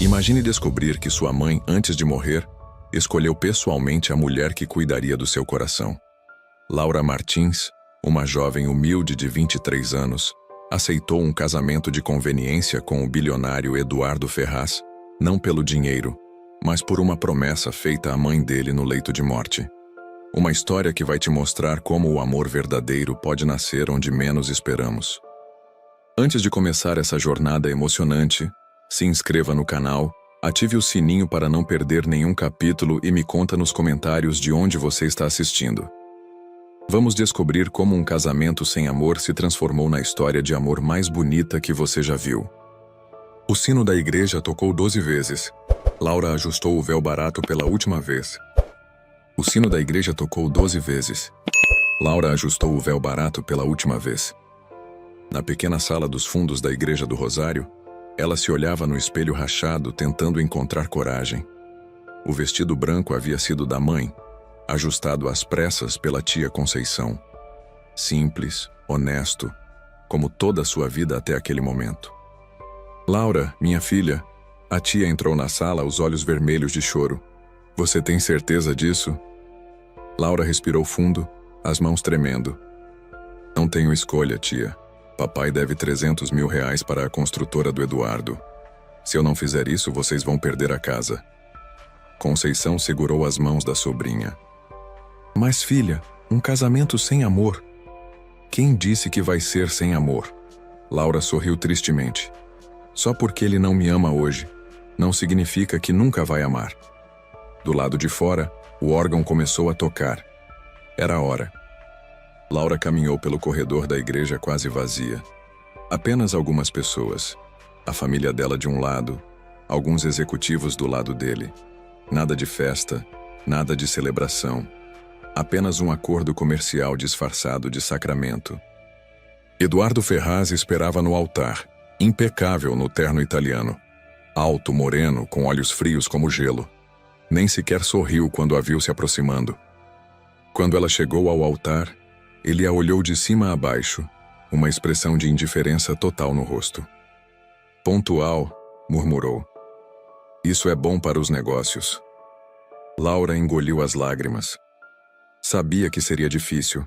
Imagine descobrir que sua mãe, antes de morrer, escolheu pessoalmente a mulher que cuidaria do seu coração. Laura Martins, uma jovem humilde de 23 anos, aceitou um casamento de conveniência com o bilionário Eduardo Ferraz, não pelo dinheiro, mas por uma promessa feita à mãe dele no leito de morte. Uma história que vai te mostrar como o amor verdadeiro pode nascer onde menos esperamos. Antes de começar essa jornada emocionante, se inscreva no canal, ative o sininho para não perder nenhum capítulo e me conta nos comentários de onde você está assistindo. Vamos descobrir como um casamento sem amor se transformou na história de amor mais bonita que você já viu. O sino da igreja tocou 12 vezes. Laura ajustou o véu barato pela última vez. O sino da igreja tocou 12 vezes. Laura ajustou o véu barato pela última vez. Na pequena sala dos fundos da Igreja do Rosário, ela se olhava no espelho rachado tentando encontrar coragem. O vestido branco havia sido da mãe, ajustado às pressas pela tia Conceição. Simples, honesto, como toda a sua vida até aquele momento. Laura, minha filha, a tia entrou na sala, os olhos vermelhos de choro. Você tem certeza disso? Laura respirou fundo, as mãos tremendo. Não tenho escolha, tia. Papai deve 300 mil reais para a construtora do Eduardo. Se eu não fizer isso, vocês vão perder a casa. Conceição segurou as mãos da sobrinha. Mas filha, um casamento sem amor. Quem disse que vai ser sem amor? Laura sorriu tristemente. Só porque ele não me ama hoje, não significa que nunca vai amar. Do lado de fora, o órgão começou a tocar. Era a hora. Laura caminhou pelo corredor da igreja quase vazia. Apenas algumas pessoas. A família dela de um lado, alguns executivos do lado dele. Nada de festa, nada de celebração. Apenas um acordo comercial disfarçado de sacramento. Eduardo Ferraz esperava no altar, impecável no terno italiano. Alto, moreno, com olhos frios como gelo. Nem sequer sorriu quando a viu se aproximando. Quando ela chegou ao altar, ele a olhou de cima a baixo, uma expressão de indiferença total no rosto. Pontual, murmurou. Isso é bom para os negócios. Laura engoliu as lágrimas. Sabia que seria difícil,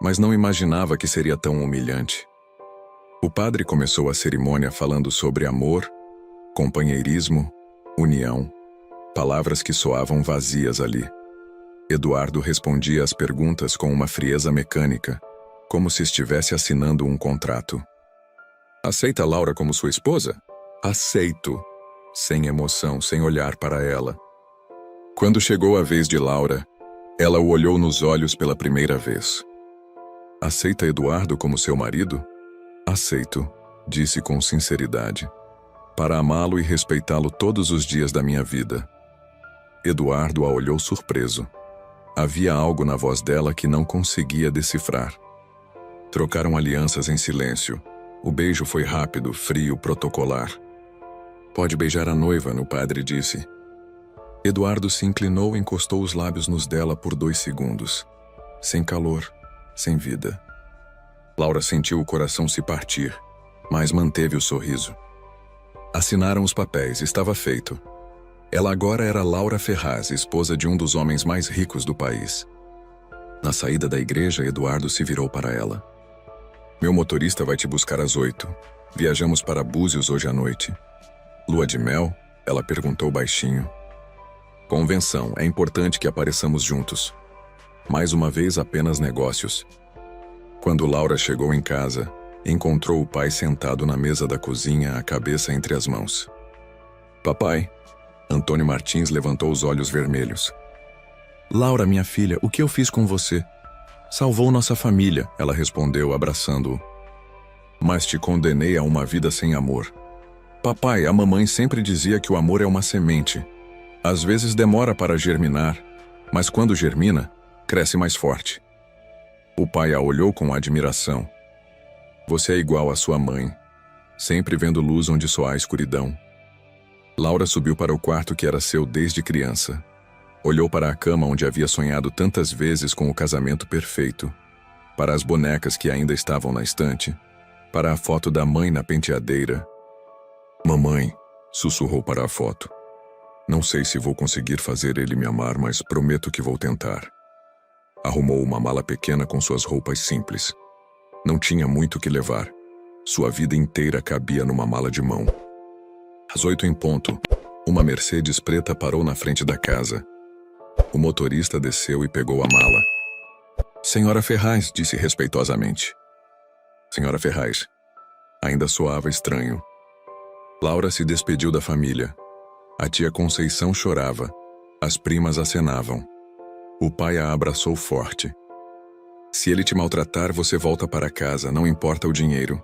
mas não imaginava que seria tão humilhante. O padre começou a cerimônia falando sobre amor, companheirismo, união, palavras que soavam vazias ali. Eduardo respondia às perguntas com uma frieza mecânica, como se estivesse assinando um contrato. Aceita Laura como sua esposa? Aceito. Sem emoção, sem olhar para ela. Quando chegou a vez de Laura, ela o olhou nos olhos pela primeira vez. Aceita Eduardo como seu marido? Aceito, disse com sinceridade. Para amá-lo e respeitá-lo todos os dias da minha vida. Eduardo a olhou surpreso. Havia algo na voz dela que não conseguia decifrar. Trocaram alianças em silêncio. O beijo foi rápido, frio, protocolar. Pode beijar a noiva, o padre disse. Eduardo se inclinou e encostou os lábios nos dela por 2 segundos. Sem calor, sem vida. Laura sentiu o coração se partir, mas manteve o sorriso. Assinaram os papéis, estava feito. Ela agora era Laura Ferraz, esposa de um dos homens mais ricos do país. Na saída da igreja, Eduardo se virou para ela. Meu motorista vai te buscar às 8. Viajamos para Búzios hoje à noite. Lua de mel? Ela perguntou baixinho. Convenção, é importante que apareçamos juntos. Mais uma vez, apenas negócios. Quando Laura chegou em casa, encontrou o pai sentado na mesa da cozinha, a cabeça entre as mãos. Papai. Antônio Martins levantou os olhos vermelhos. Laura, minha filha, o que eu fiz com você? Salvou nossa família, ela respondeu, abraçando-o. Mas te condenei a uma vida sem amor. Papai, a mamãe sempre dizia que o amor é uma semente. Às vezes demora para germinar, mas quando germina, cresce mais forte. O pai a olhou com admiração. Você é igual à sua mãe, sempre vendo luz onde só há escuridão. Laura subiu para o quarto que era seu desde criança. Olhou para a cama onde havia sonhado tantas vezes com o casamento perfeito, para as bonecas que ainda estavam na estante, para a foto da mãe na penteadeira. Mamãe, Sussurrou para a foto. Não sei se vou conseguir fazer ele me amar, mas prometo que vou tentar. Arrumou uma mala pequena com suas roupas simples. Não tinha muito o que levar. Sua vida inteira cabia numa mala de mão. Às 8 em ponto, uma Mercedes preta parou na frente da casa. O motorista desceu e pegou a mala. Senhora Ferraz, disse respeitosamente. Senhora Ferraz. Ainda soava estranho. Laura se despediu da família. A tia Conceição chorava. As primas acenavam. O pai a abraçou forte. Se ele te maltratar, você volta para casa, não importa o dinheiro.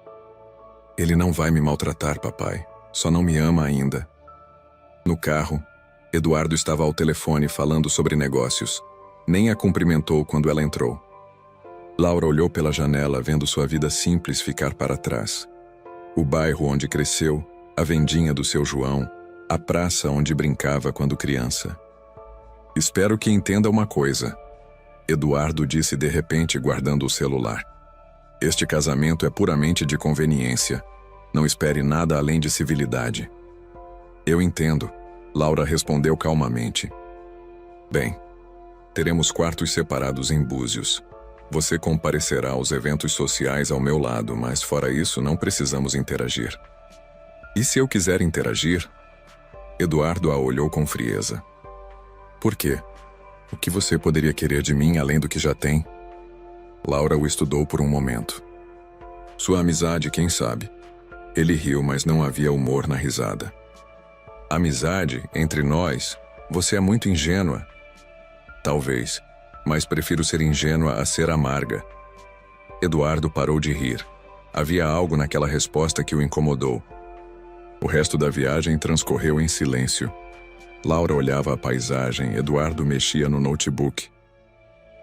Ele não vai me maltratar, papai. Só não me ama ainda. No carro, Eduardo estava ao telefone falando sobre negócios. Nem a cumprimentou quando ela entrou. Laura olhou pela janela, vendo sua vida simples ficar para trás. O bairro onde cresceu, a vendinha do seu João, a praça onde brincava quando criança. Espero que entenda uma coisa, Eduardo disse de repente, guardando o celular. Este casamento é puramente de conveniência. Não espere nada além de civilidade. Eu entendo, Laura respondeu calmamente. Bem, teremos quartos separados em Búzios. Você comparecerá aos eventos sociais ao meu lado, mas fora isso não precisamos interagir. E se eu quiser interagir? Eduardo a olhou com frieza. Por quê? O que você poderia querer de mim além do que já tem? Laura o estudou por um momento. Sua amizade, quem sabe? Ele riu, mas não havia humor na risada. Amizade, entre nós, você é muito ingênua. Talvez, mas prefiro ser ingênua a ser amarga. Eduardo parou de rir. Havia algo naquela resposta que o incomodou. O resto da viagem transcorreu em silêncio. Laura olhava a paisagem, Eduardo mexia no notebook.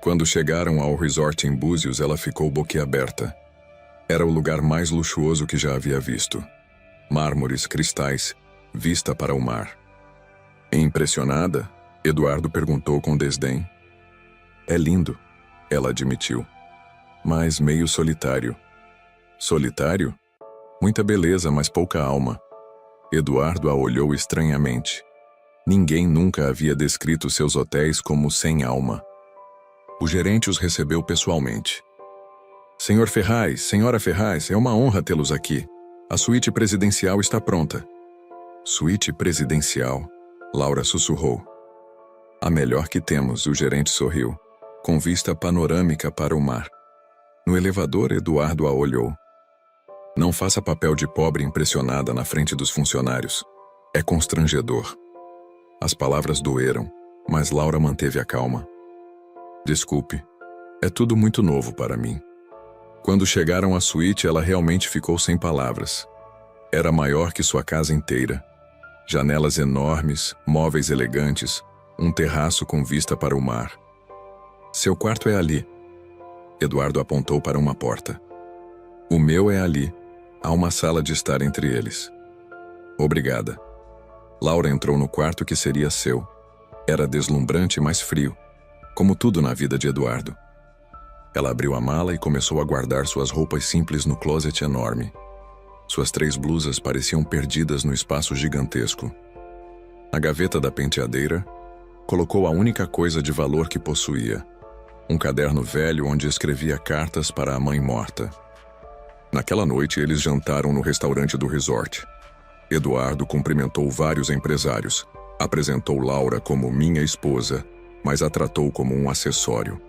Quando chegaram ao resort em Búzios, ela ficou boquiaberta. Era o lugar mais luxuoso que já havia visto. Mármores, cristais, vista para o mar. Impressionada, Eduardo perguntou com desdém. É lindo, ela admitiu. Mas meio solitário. Solitário? Muita beleza, mas pouca alma. Eduardo a olhou estranhamente. Ninguém nunca havia descrito seus hotéis como sem alma. O gerente os recebeu pessoalmente. Senhor Ferraz, Senhora Ferraz, é uma honra tê-los aqui. A suíte presidencial está pronta. Suíte presidencial? Laura sussurrou. A melhor que temos, o gerente sorriu, com vista panorâmica para o mar. No elevador, Eduardo a olhou. Não faça papel de pobre impressionada na frente dos funcionários. É constrangedor. As palavras doeram, mas Laura manteve a calma. Desculpe, é tudo muito novo para mim. Quando chegaram à suíte, ela realmente ficou sem palavras. Era maior que sua casa inteira. Janelas enormes, móveis elegantes, um terraço com vista para o mar. Seu quarto é ali. Eduardo apontou para uma porta. O meu é ali. Há uma sala de estar entre eles. Obrigada. Laura entrou no quarto que seria seu. Era deslumbrante, mas frio, como tudo na vida de Eduardo. Ela abriu a mala e começou a guardar suas roupas simples no closet enorme. Suas 3 blusas pareciam perdidas no espaço gigantesco. Na gaveta da penteadeira, colocou a única coisa de valor que possuía, um caderno velho onde escrevia cartas para a mãe morta. Naquela noite, eles jantaram no restaurante do resort. Eduardo cumprimentou vários empresários, apresentou Laura como minha esposa, mas a tratou como um acessório.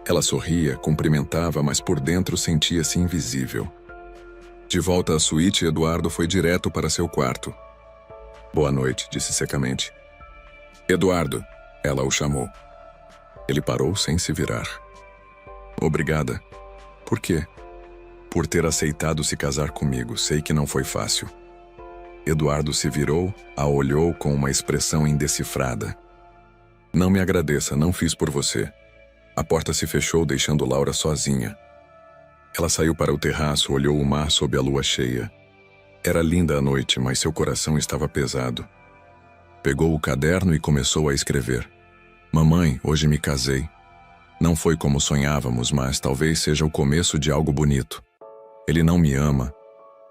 Ela sorria, cumprimentava, mas por dentro sentia-se invisível. De volta à suíte, Eduardo foi direto para seu quarto. Boa noite, disse secamente. Eduardo, ela o chamou. Ele parou sem se virar. Obrigada. Por quê? Por ter aceitado se casar comigo, sei que não foi fácil. Eduardo se virou, a olhou com uma expressão indecifrada. Não me agradeça, não fiz por você. A porta se fechou, deixando Laura sozinha. Ela saiu para o terraço, olhou o mar sob a lua cheia. Era linda a noite, mas seu coração estava pesado. Pegou o caderno e começou a escrever. Mamãe, hoje me casei. Não foi como sonhávamos, mas talvez seja o começo de algo bonito. Ele não me ama,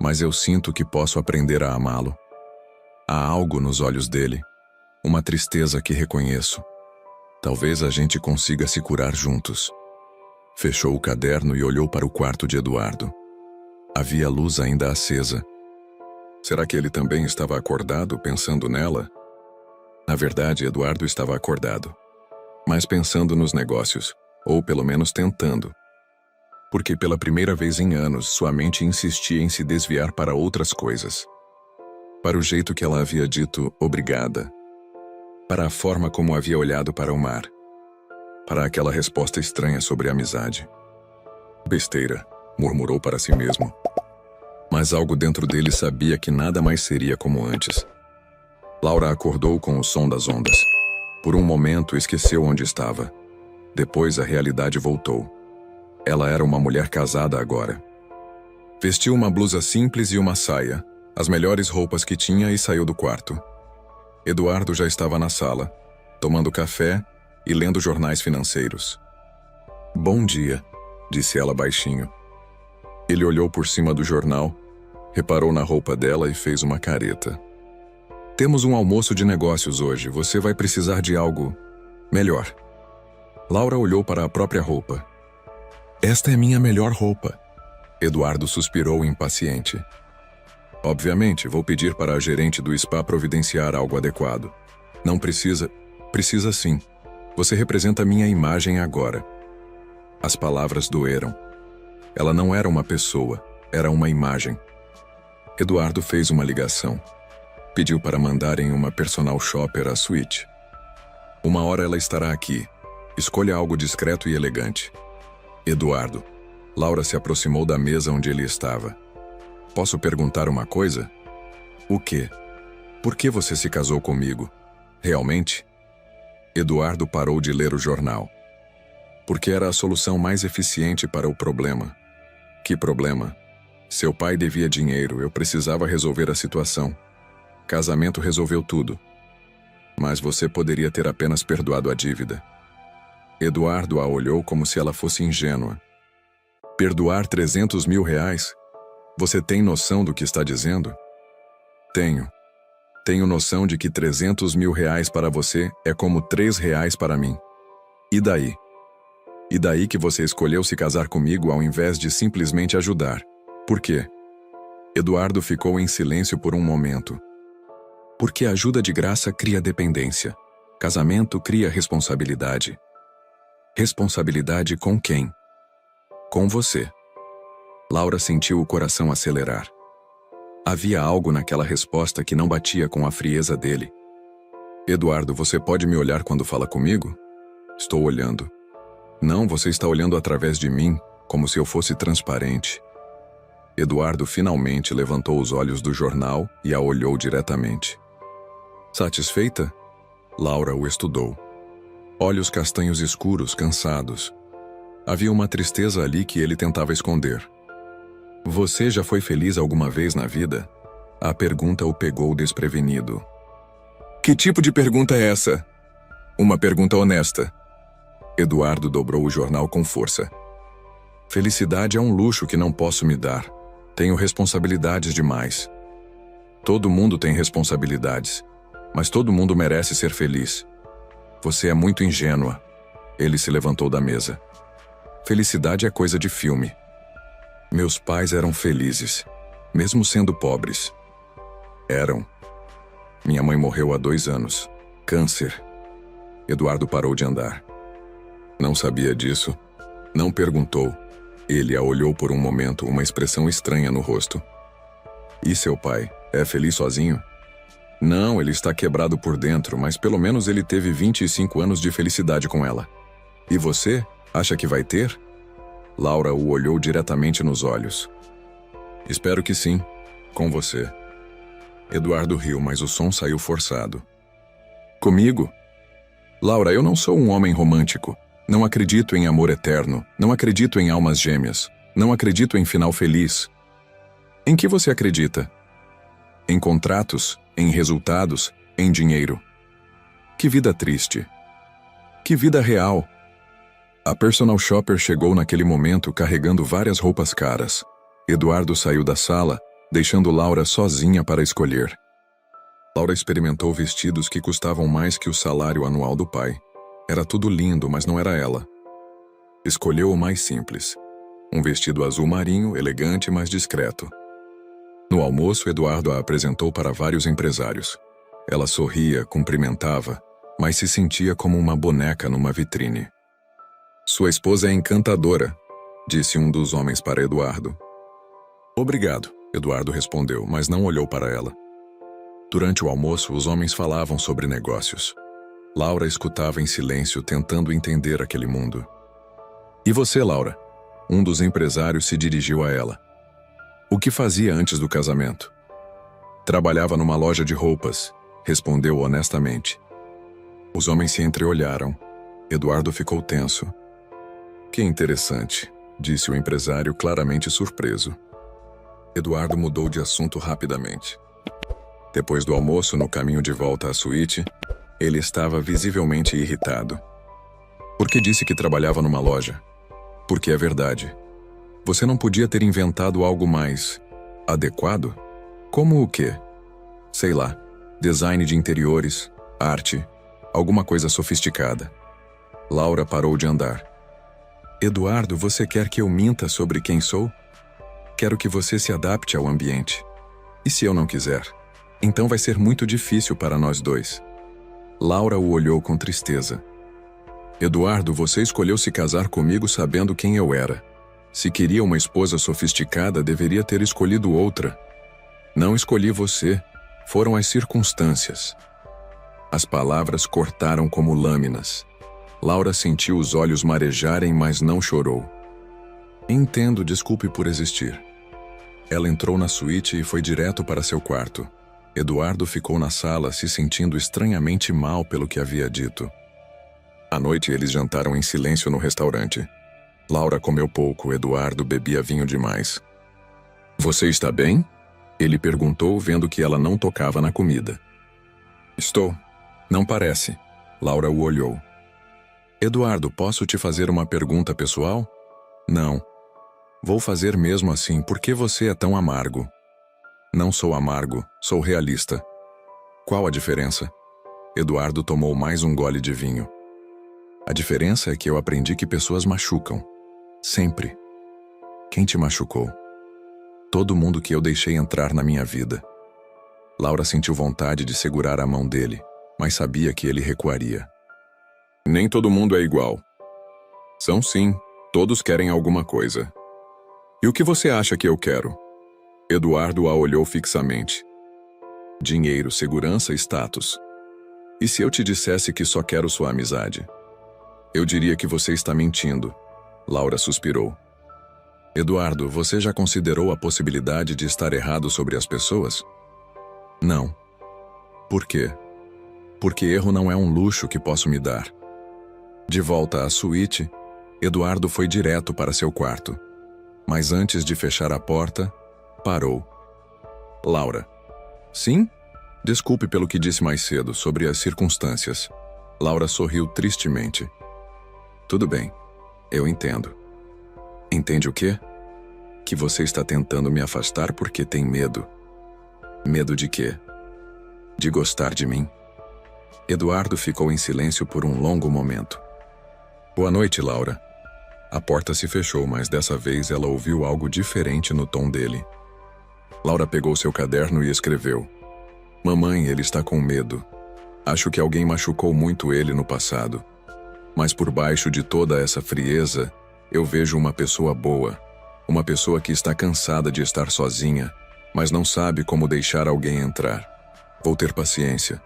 mas eu sinto que posso aprender a amá-lo. Há algo nos olhos dele, uma tristeza que reconheço. Talvez a gente consiga se curar juntos. Fechou o caderno e olhou para o quarto de Eduardo. Havia a luz ainda acesa. Será que ele também estava acordado, pensando nela? Na verdade, Eduardo estava acordado, mas pensando nos negócios, ou pelo menos tentando. Porque pela primeira vez em anos, sua mente insistia em se desviar para outras coisas. Para o jeito que ela havia dito obrigada. Para a forma como havia olhado para o mar. Para aquela resposta estranha sobre a amizade. Besteira, murmurou para si mesmo. Mas algo dentro dele sabia que nada mais seria como antes. Laura acordou com o som das ondas. Por um momento esqueceu onde estava. Depois a realidade voltou. Ela era uma mulher casada agora. Vestiu uma blusa simples e uma saia, as melhores roupas que tinha, e saiu do quarto. Eduardo já estava na sala, tomando café e lendo jornais financeiros. Bom dia, disse ela baixinho. Ele olhou por cima do jornal, reparou na roupa dela e fez uma careta. Temos um almoço de negócios hoje, você vai precisar de algo melhor. Laura olhou para a própria roupa. Esta é minha melhor roupa. Eduardo suspirou impaciente. Obviamente, vou pedir para a gerente do spa providenciar algo adequado. Não precisa. Precisa sim. Você representa minha imagem agora. As palavras doeram. Ela não era uma pessoa, era uma imagem. Eduardo fez uma ligação. Pediu para mandarem uma personal shopper à suíte. Uma hora ela estará aqui. Escolha algo discreto e elegante. Eduardo. Laura se aproximou da mesa onde ele estava. Posso perguntar uma coisa? O quê? Por que você se casou comigo? Realmente? Eduardo parou de ler o jornal. Porque era a solução mais eficiente para o problema. Que problema? Seu pai devia dinheiro, eu precisava resolver a situação. Casamento resolveu tudo. Mas você poderia ter apenas perdoado a dívida. Eduardo a olhou como se ela fosse ingênua. Perdoar 300 mil reais? Você tem noção do que está dizendo? Tenho. Tenho noção de que 300 mil reais para você é como 3 reais para mim. E daí? E daí que você escolheu se casar comigo ao invés de simplesmente ajudar? Por quê? Eduardo ficou em silêncio por um momento. Porque ajuda de graça cria dependência. Casamento cria responsabilidade. Responsabilidade com quem? Com você. Laura sentiu o coração acelerar. Havia algo naquela resposta que não batia com a frieza dele. Eduardo, você pode me olhar quando fala comigo? Estou olhando. Não, você está olhando através de mim, como se eu fosse transparente. Eduardo finalmente levantou os olhos do jornal e a olhou diretamente. Satisfeita? Laura o estudou. Olhos castanhos escuros, cansados. Havia uma tristeza ali que ele tentava esconder. Você já foi feliz alguma vez na vida? A pergunta o pegou desprevenido. Que tipo de pergunta é essa? Uma pergunta honesta. Eduardo dobrou o jornal com força. Felicidade é um luxo que não posso me dar. Tenho responsabilidades demais. Todo mundo tem responsabilidades, mas todo mundo merece ser feliz. Você é muito ingênua. Ele se levantou da mesa. Felicidade é coisa de filme. Meus pais eram felizes, mesmo sendo pobres. Eram. Minha mãe morreu há 2 anos. Câncer. Eduardo parou de andar. Não sabia disso. Não perguntou. Ele a olhou por um momento, uma expressão estranha no rosto. E seu pai? É feliz sozinho? Não, ele está quebrado por dentro, mas pelo menos ele teve 25 anos de felicidade com ela. E você? Acha que vai ter? Laura o olhou diretamente nos olhos. Espero que sim, com você. Eduardo riu, mas o som saiu forçado. Comigo? Laura, eu não sou um homem romântico. Não acredito em amor eterno. Não acredito em almas gêmeas. Não acredito em final feliz. Em que você acredita? Em contratos, em resultados, em dinheiro. Que vida triste. Que vida real. A personal shopper chegou naquele momento carregando várias roupas caras. Eduardo saiu da sala, deixando Laura sozinha para escolher. Laura experimentou vestidos que custavam mais que o salário anual do pai. Era tudo lindo, mas não era ela. Escolheu o mais simples. Um vestido azul marinho, elegante, mas discreto. No almoço, Eduardo a apresentou para vários empresários. Ela sorria, cumprimentava, mas se sentia como uma boneca numa vitrine. Sua esposa é encantadora, disse um dos homens para Eduardo. Obrigado, Eduardo respondeu, mas não olhou para ela. Durante o almoço, os homens falavam sobre negócios. Laura escutava em silêncio, tentando entender aquele mundo. E você, Laura? Um dos empresários se dirigiu a ela. O que fazia antes do casamento? Trabalhava numa loja de roupas, respondeu honestamente. Os homens se entreolharam. Eduardo ficou tenso. Que interessante, disse o empresário, claramente surpreso. Eduardo mudou de assunto rapidamente. Depois do almoço, no caminho de volta à suíte, ele estava visivelmente irritado. Por que disse que trabalhava numa loja? Porque é verdade. Você não podia ter inventado algo mais adequado? Como o quê? Sei lá, design de interiores, arte, alguma coisa sofisticada. Laura parou de andar. Eduardo, você quer que eu minta sobre quem sou? Quero que você se adapte ao ambiente. E se eu não quiser? Então vai ser muito difícil para nós dois. Laura o olhou com tristeza. Eduardo, você escolheu se casar comigo sabendo quem eu era. Se queria uma esposa sofisticada, deveria ter escolhido outra. Não escolhi você. Foram as circunstâncias. As palavras cortaram como lâminas. Laura sentiu os olhos marejarem, mas não chorou. Entendo, desculpe por existir. Ela entrou na suíte e foi direto para seu quarto. Eduardo ficou na sala, se sentindo estranhamente mal pelo que havia dito. À noite, eles jantaram em silêncio no restaurante. Laura comeu pouco, Eduardo bebia vinho demais. Você está bem? Ele perguntou, vendo que ela não tocava na comida. Estou. Não parece. Laura o olhou. Eduardo, posso te fazer uma pergunta pessoal? Não. Vou fazer mesmo assim, por que você é tão amargo? Não sou amargo, sou realista. Qual a diferença? Eduardo tomou mais um gole de vinho. A diferença é que eu aprendi que pessoas machucam. Sempre. Quem te machucou? Todo mundo que eu deixei entrar na minha vida. Laura sentiu vontade de segurar a mão dele, mas sabia que ele recuaria. Nem todo mundo é igual. São sim, todos querem alguma coisa. E o que você acha que eu quero? Eduardo a olhou fixamente. Dinheiro, segurança, status. E se eu te dissesse que só quero sua amizade? Eu diria que você está mentindo. Laura suspirou. Eduardo, você já considerou a possibilidade de estar errado sobre as pessoas? Não. Por quê? Porque erro não é um luxo que posso me dar. De volta à suíte, Eduardo foi direto para seu quarto. Mas antes de fechar a porta, parou. Laura. Sim? Desculpe pelo que disse mais cedo sobre as circunstâncias. Laura sorriu tristemente. Tudo bem, eu entendo. Entende o quê? Que você está tentando me afastar porque tem medo. Medo de quê? De gostar de mim? Eduardo ficou em silêncio por um longo momento. Boa noite, Laura. A porta se fechou, mas dessa vez ela ouviu algo diferente no tom dele. Laura pegou seu caderno e escreveu. Mamãe, ele está com medo. Acho que alguém machucou muito ele no passado. Mas por baixo de toda essa frieza, eu vejo uma pessoa boa. Uma pessoa que está cansada de estar sozinha, mas não sabe como deixar alguém entrar. Vou ter paciência.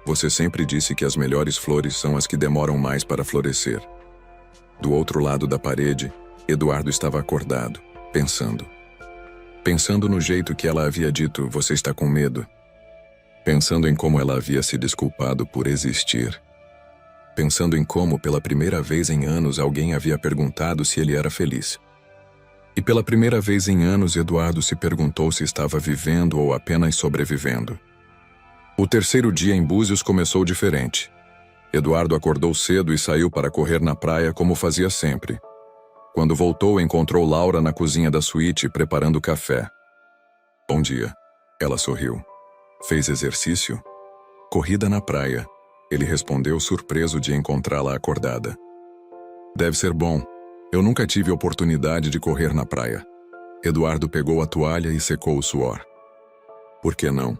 Você sempre disse que as melhores flores são as que demoram mais para florescer. Do outro lado da parede, Eduardo estava acordado, pensando. Pensando no jeito que ela havia dito, você está com medo. Pensando em como ela havia se desculpado por existir. Pensando em como, pela primeira vez em anos, alguém havia perguntado se ele era feliz. E pela primeira vez em anos, Eduardo se perguntou se estava vivendo ou apenas sobrevivendo. O terceiro dia em Búzios começou diferente. Eduardo acordou cedo e saiu para correr na praia como fazia sempre. Quando voltou, encontrou Laura na cozinha da suíte preparando café. Bom dia. Ela sorriu. Fez exercício? Corrida na praia. Ele respondeu surpreso de encontrá-la acordada. Deve ser bom. Eu nunca tive oportunidade de correr na praia. Eduardo pegou a toalha e secou o suor. Por que não?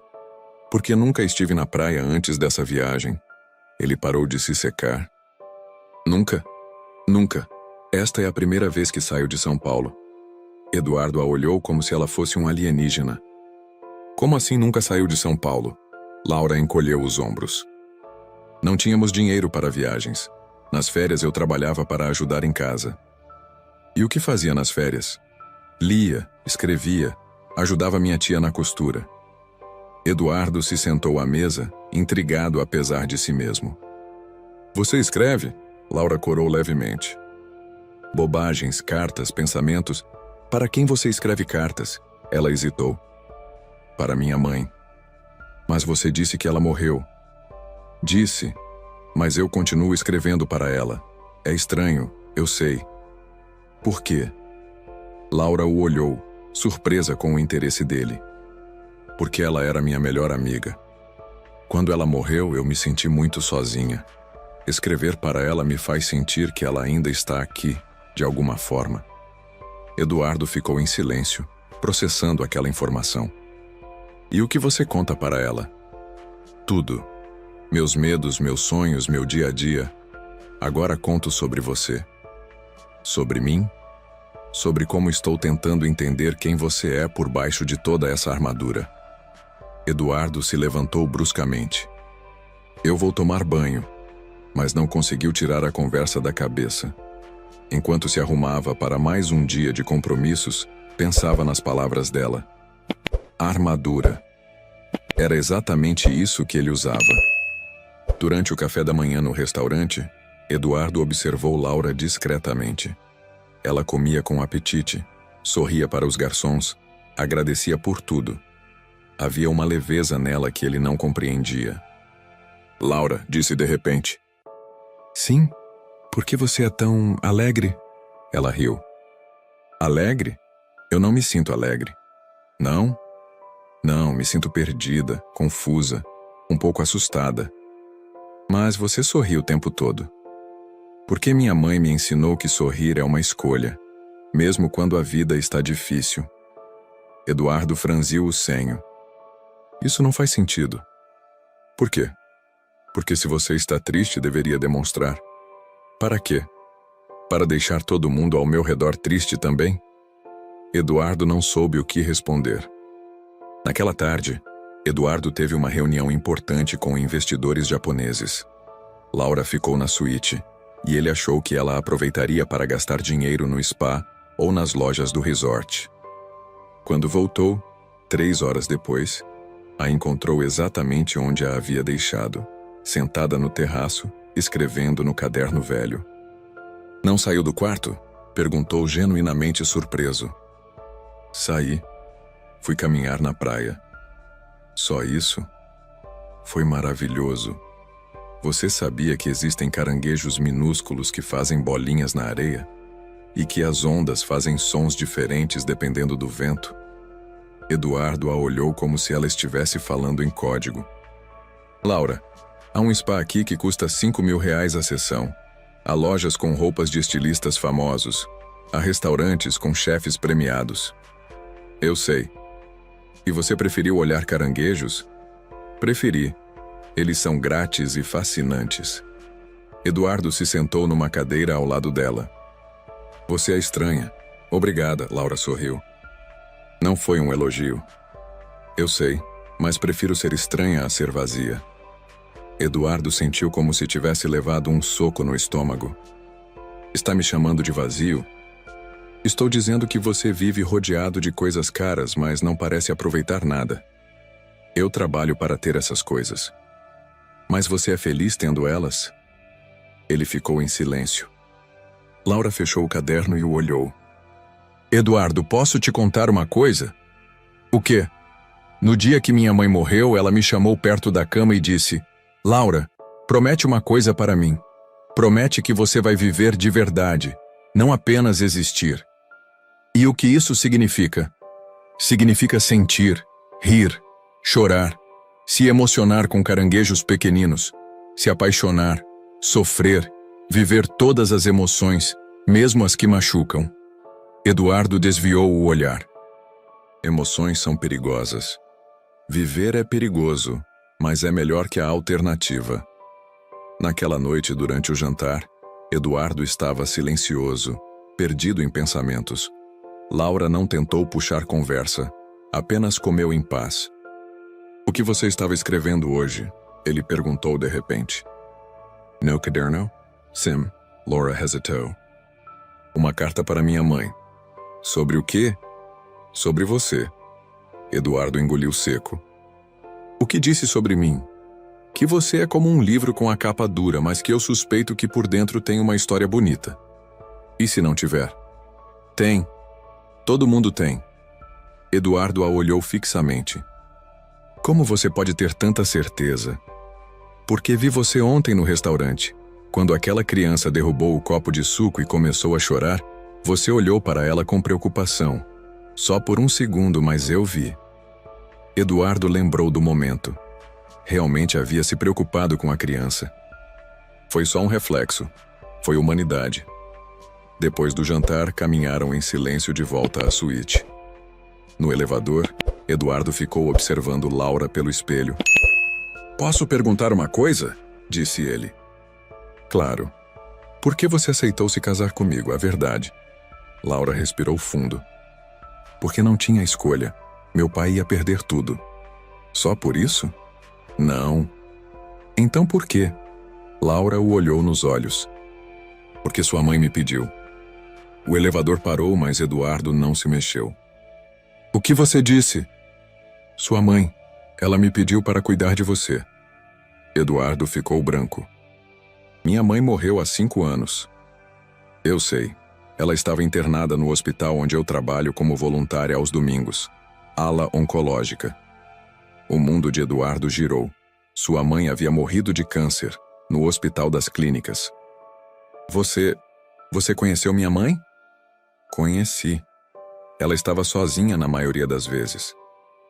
Porque nunca estive na praia antes dessa viagem. Ele parou de se secar. Nunca? Nunca. Esta é a primeira vez que saio de São Paulo. Eduardo a olhou como se ela fosse um alienígena. Como assim nunca saiu de São Paulo? Laura encolheu os ombros. Não tínhamos dinheiro para viagens. Nas férias eu trabalhava para ajudar em casa. E o que fazia nas férias? Lia, escrevia, ajudava minha tia na costura. Eduardo se sentou à mesa, intrigado apesar de si mesmo. Você escreve? Laura corou levemente. Bobagens, cartas, pensamentos. Para quem você escreve cartas? Ela hesitou. Para minha mãe. Mas você disse que ela morreu. Disse, mas eu continuo escrevendo para ela. É estranho, eu sei. Por quê? Laura o olhou, surpresa com o interesse dele. Porque ela era minha melhor amiga. Quando ela morreu, eu me senti muito sozinha. Escrever para ela me faz sentir que ela ainda está aqui, de alguma forma. Eduardo ficou em silêncio, processando aquela informação. E o que você conta para ela? Tudo. Meus medos, meus sonhos, meu dia a dia. Agora conto sobre você. Sobre mim? Sobre como estou tentando entender quem você é por baixo de toda essa armadura. Eduardo se levantou bruscamente. Eu vou tomar banho, mas não conseguiu tirar a conversa da cabeça. Enquanto se arrumava para mais um dia de compromissos, pensava nas palavras dela. Armadura. Era exatamente isso que ele usava. Durante o café da manhã no restaurante, Eduardo observou Laura discretamente. Ela comia com apetite, sorria para os garçons, agradecia por tudo. Havia uma leveza nela que ele não compreendia. Laura disse de repente. Sim? Por que você é tão alegre? Ela riu. Alegre? Eu não me sinto alegre. Não? Não, me sinto perdida, confusa, um pouco assustada. Mas você sorri o tempo todo. Porque minha mãe me ensinou que sorrir é uma escolha, mesmo quando a vida está difícil. Eduardo franziu o senho. Isso não faz sentido. Por quê? Porque se você está triste, deveria demonstrar. Para quê? Para deixar todo mundo ao meu redor triste também? Eduardo não soube o que responder. Naquela tarde, Eduardo teve uma reunião importante com investidores japoneses. Laura ficou na suíte, e ele achou que ela aproveitaria para gastar dinheiro no spa ou nas lojas do resort. Quando voltou, 3 horas depois, a encontrou exatamente onde a havia deixado, sentada no terraço, escrevendo no caderno velho. Não saiu do quarto? Perguntou genuinamente surpreso. Saí. Fui caminhar na praia. Só isso? Foi maravilhoso. Você sabia que existem caranguejos minúsculos que fazem bolinhas na areia? E que as ondas fazem sons diferentes dependendo do vento? Eduardo a olhou como se ela estivesse falando em código. Laura, há um spa aqui que custa R$5.000 a sessão. Há lojas com roupas de estilistas famosos. Há restaurantes com chefes premiados. Eu sei. E você preferiu olhar caranguejos? Preferi. Eles são grátis e fascinantes. Eduardo se sentou numa cadeira ao lado dela. Você é estranha. Obrigada, Laura sorriu. Não foi um elogio. Eu sei, mas prefiro ser estranha a ser vazia. Eduardo sentiu como se tivesse levado um soco no estômago. Está me chamando de vazio? Estou dizendo que você vive rodeado de coisas caras, mas não parece aproveitar nada. Eu trabalho para ter essas coisas. Mas você é feliz tendo elas? Ele ficou em silêncio. Laura fechou o caderno e o olhou. Eduardo, posso te contar uma coisa? O quê? No dia que minha mãe morreu, ela me chamou perto da cama e disse: Laura, promete uma coisa para mim. Promete que você vai viver de verdade, não apenas existir. E o que isso significa? Significa sentir, rir, chorar, Se emocionar com caranguejos pequeninos, se apaixonar, sofrer, viver todas as emoções, mesmo as que machucam. Eduardo desviou o olhar. Emoções são perigosas. Viver é perigoso, mas é melhor que a alternativa. Naquela noite, durante o jantar, Eduardo estava silencioso, perdido em pensamentos. Laura não tentou puxar conversa, apenas comeu em paz. O que você estava escrevendo hoje? Ele perguntou de repente. No caderno? Sim, Laura hesitou. Uma carta para minha mãe. Sobre o quê? Sobre você. Eduardo engoliu seco. O que disse sobre mim? Que você é como um livro com a capa dura, mas que eu suspeito que por dentro tem uma história bonita. E se não tiver? Tem. Todo mundo tem. Eduardo a olhou fixamente. Como você pode ter tanta certeza? Porque vi você ontem no restaurante. Quando aquela criança derrubou o copo de suco e começou a chorar, você olhou para ela com preocupação. Só por um segundo, mas eu vi. Eduardo lembrou do momento. Realmente havia se preocupado com a criança. Foi só um reflexo. Foi humanidade. Depois do jantar, caminharam em silêncio de volta à suíte. No elevador, Eduardo ficou observando Laura pelo espelho. Posso perguntar uma coisa? Disse ele. Claro. Por que você aceitou se casar comigo, a verdade? Laura respirou fundo. Porque não tinha escolha. Meu pai ia perder tudo. Só por isso? Não. Então por quê? Laura o olhou nos olhos. Porque sua mãe me pediu. O elevador parou, mas Eduardo não se mexeu. O que você disse? Sua mãe. Ela me pediu para cuidar de você. Eduardo ficou branco. Minha mãe morreu há 5 anos. Eu sei. Ela estava internada no hospital onde eu trabalho como voluntária aos domingos. Ala oncológica. O mundo de Eduardo girou. Sua mãe havia morrido de câncer, no Hospital das Clínicas. Você conheceu minha mãe? Conheci. Ela estava sozinha na maioria das vezes.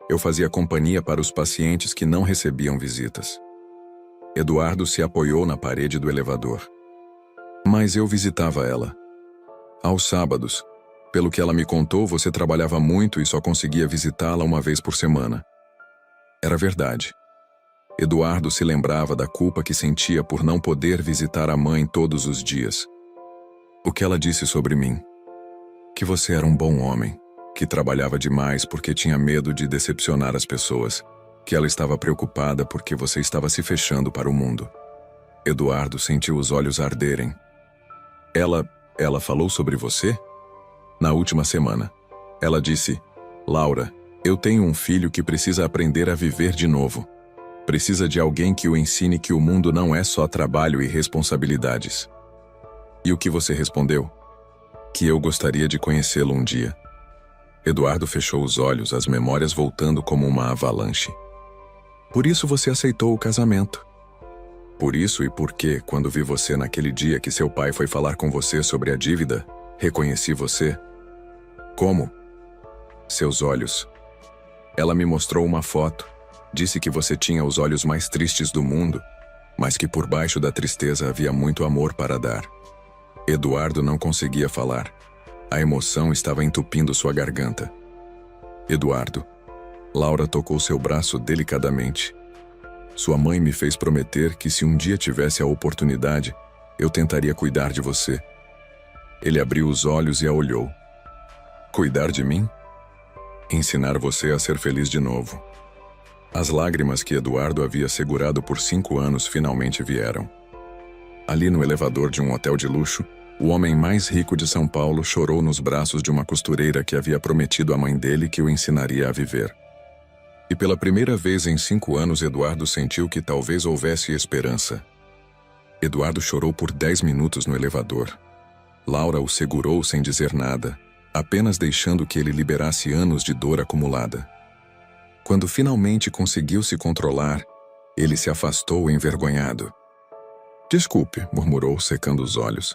Eu fazia companhia para os pacientes que não recebiam visitas. Eduardo se apoiou na parede do elevador. Mas eu visitava ela. Aos sábados. Pelo que ela me contou, você trabalhava muito e só conseguia visitá-la uma vez por semana. Era verdade. Eduardo se lembrava da culpa que sentia por não poder visitar a mãe todos os dias. O que ela disse sobre mim? Que você era um bom homem, que trabalhava demais porque tinha medo de decepcionar as pessoas, que ela estava preocupada porque você estava se fechando para o mundo. Eduardo sentiu os olhos arderem. Ela falou sobre você? Na última semana. Ela disse, Laura, eu tenho um filho que precisa aprender a viver de novo. Precisa de alguém que o ensine que o mundo não é só trabalho e responsabilidades. E o que você respondeu? Que eu gostaria de conhecê-lo um dia. Eduardo fechou os olhos, as memórias voltando como uma avalanche. Por isso você aceitou o casamento. Por isso e porque, quando vi você naquele dia que seu pai foi falar com você sobre a dívida, reconheci você. Como? Seus olhos. Ela me mostrou uma foto. Disse que você tinha os olhos mais tristes do mundo, mas que por baixo da tristeza havia muito amor para dar. Eduardo não conseguia falar. A emoção estava entupindo sua garganta. Eduardo. Laura tocou seu braço delicadamente. Sua mãe me fez prometer que se um dia tivesse a oportunidade, eu tentaria cuidar de você. Ele abriu os olhos e a olhou. Cuidar de mim? Ensinar você a ser feliz de novo. As lágrimas que Eduardo havia segurado por 5 anos finalmente vieram. Ali no elevador de um hotel de luxo, o homem mais rico de São Paulo chorou nos braços de uma costureira que havia prometido à mãe dele que o ensinaria a viver. E pela primeira vez em 5 anos, Eduardo sentiu que talvez houvesse esperança. Eduardo chorou por 10 minutos no elevador. Laura o segurou sem dizer nada, apenas deixando que ele liberasse anos de dor acumulada. Quando finalmente conseguiu se controlar, ele se afastou envergonhado. Desculpe, murmurou, secando os olhos.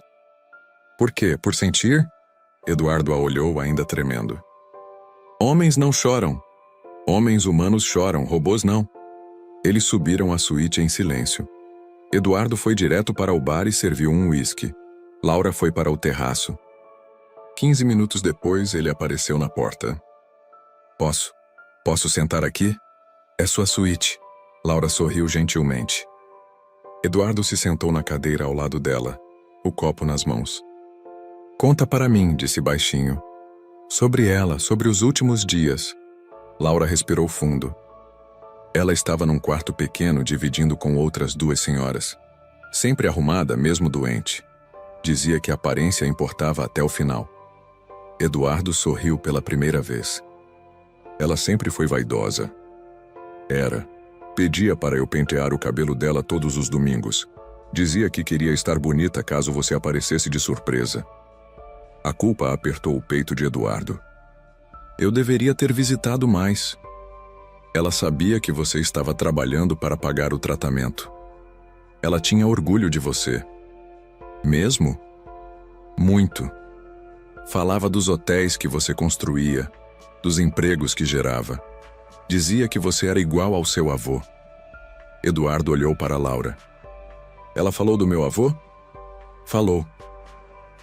Por quê? Por sentir? Eduardo a olhou ainda tremendo. Homens não choram. Homens humanos choram, robôs não. Eles subiram à suíte em silêncio. Eduardo foi direto para o bar e serviu um uísque. Laura foi para o terraço. 15 minutos depois, ele apareceu na porta. Posso sentar aqui? É sua suíte. Laura sorriu gentilmente. Eduardo se sentou na cadeira ao lado dela, o copo nas mãos. Conta para mim, disse baixinho. Sobre ela, sobre os últimos dias. Laura respirou fundo. Ela estava num quarto pequeno dividindo com outras duas senhoras. Sempre arrumada, mesmo doente. Dizia que a aparência importava até o final. Eduardo sorriu pela primeira vez. Ela sempre foi vaidosa. Pedia para eu pentear o cabelo dela todos os domingos. Dizia que queria estar bonita caso você aparecesse de surpresa. A culpa apertou o peito de Eduardo. Eu deveria ter visitado mais. Ela sabia que você estava trabalhando para pagar o tratamento. Ela tinha orgulho de você. Mesmo? Muito. Falava dos hotéis que você construía, dos empregos que gerava. Dizia que você era igual ao seu avô. Eduardo olhou para Laura. Ela falou do meu avô? Falou.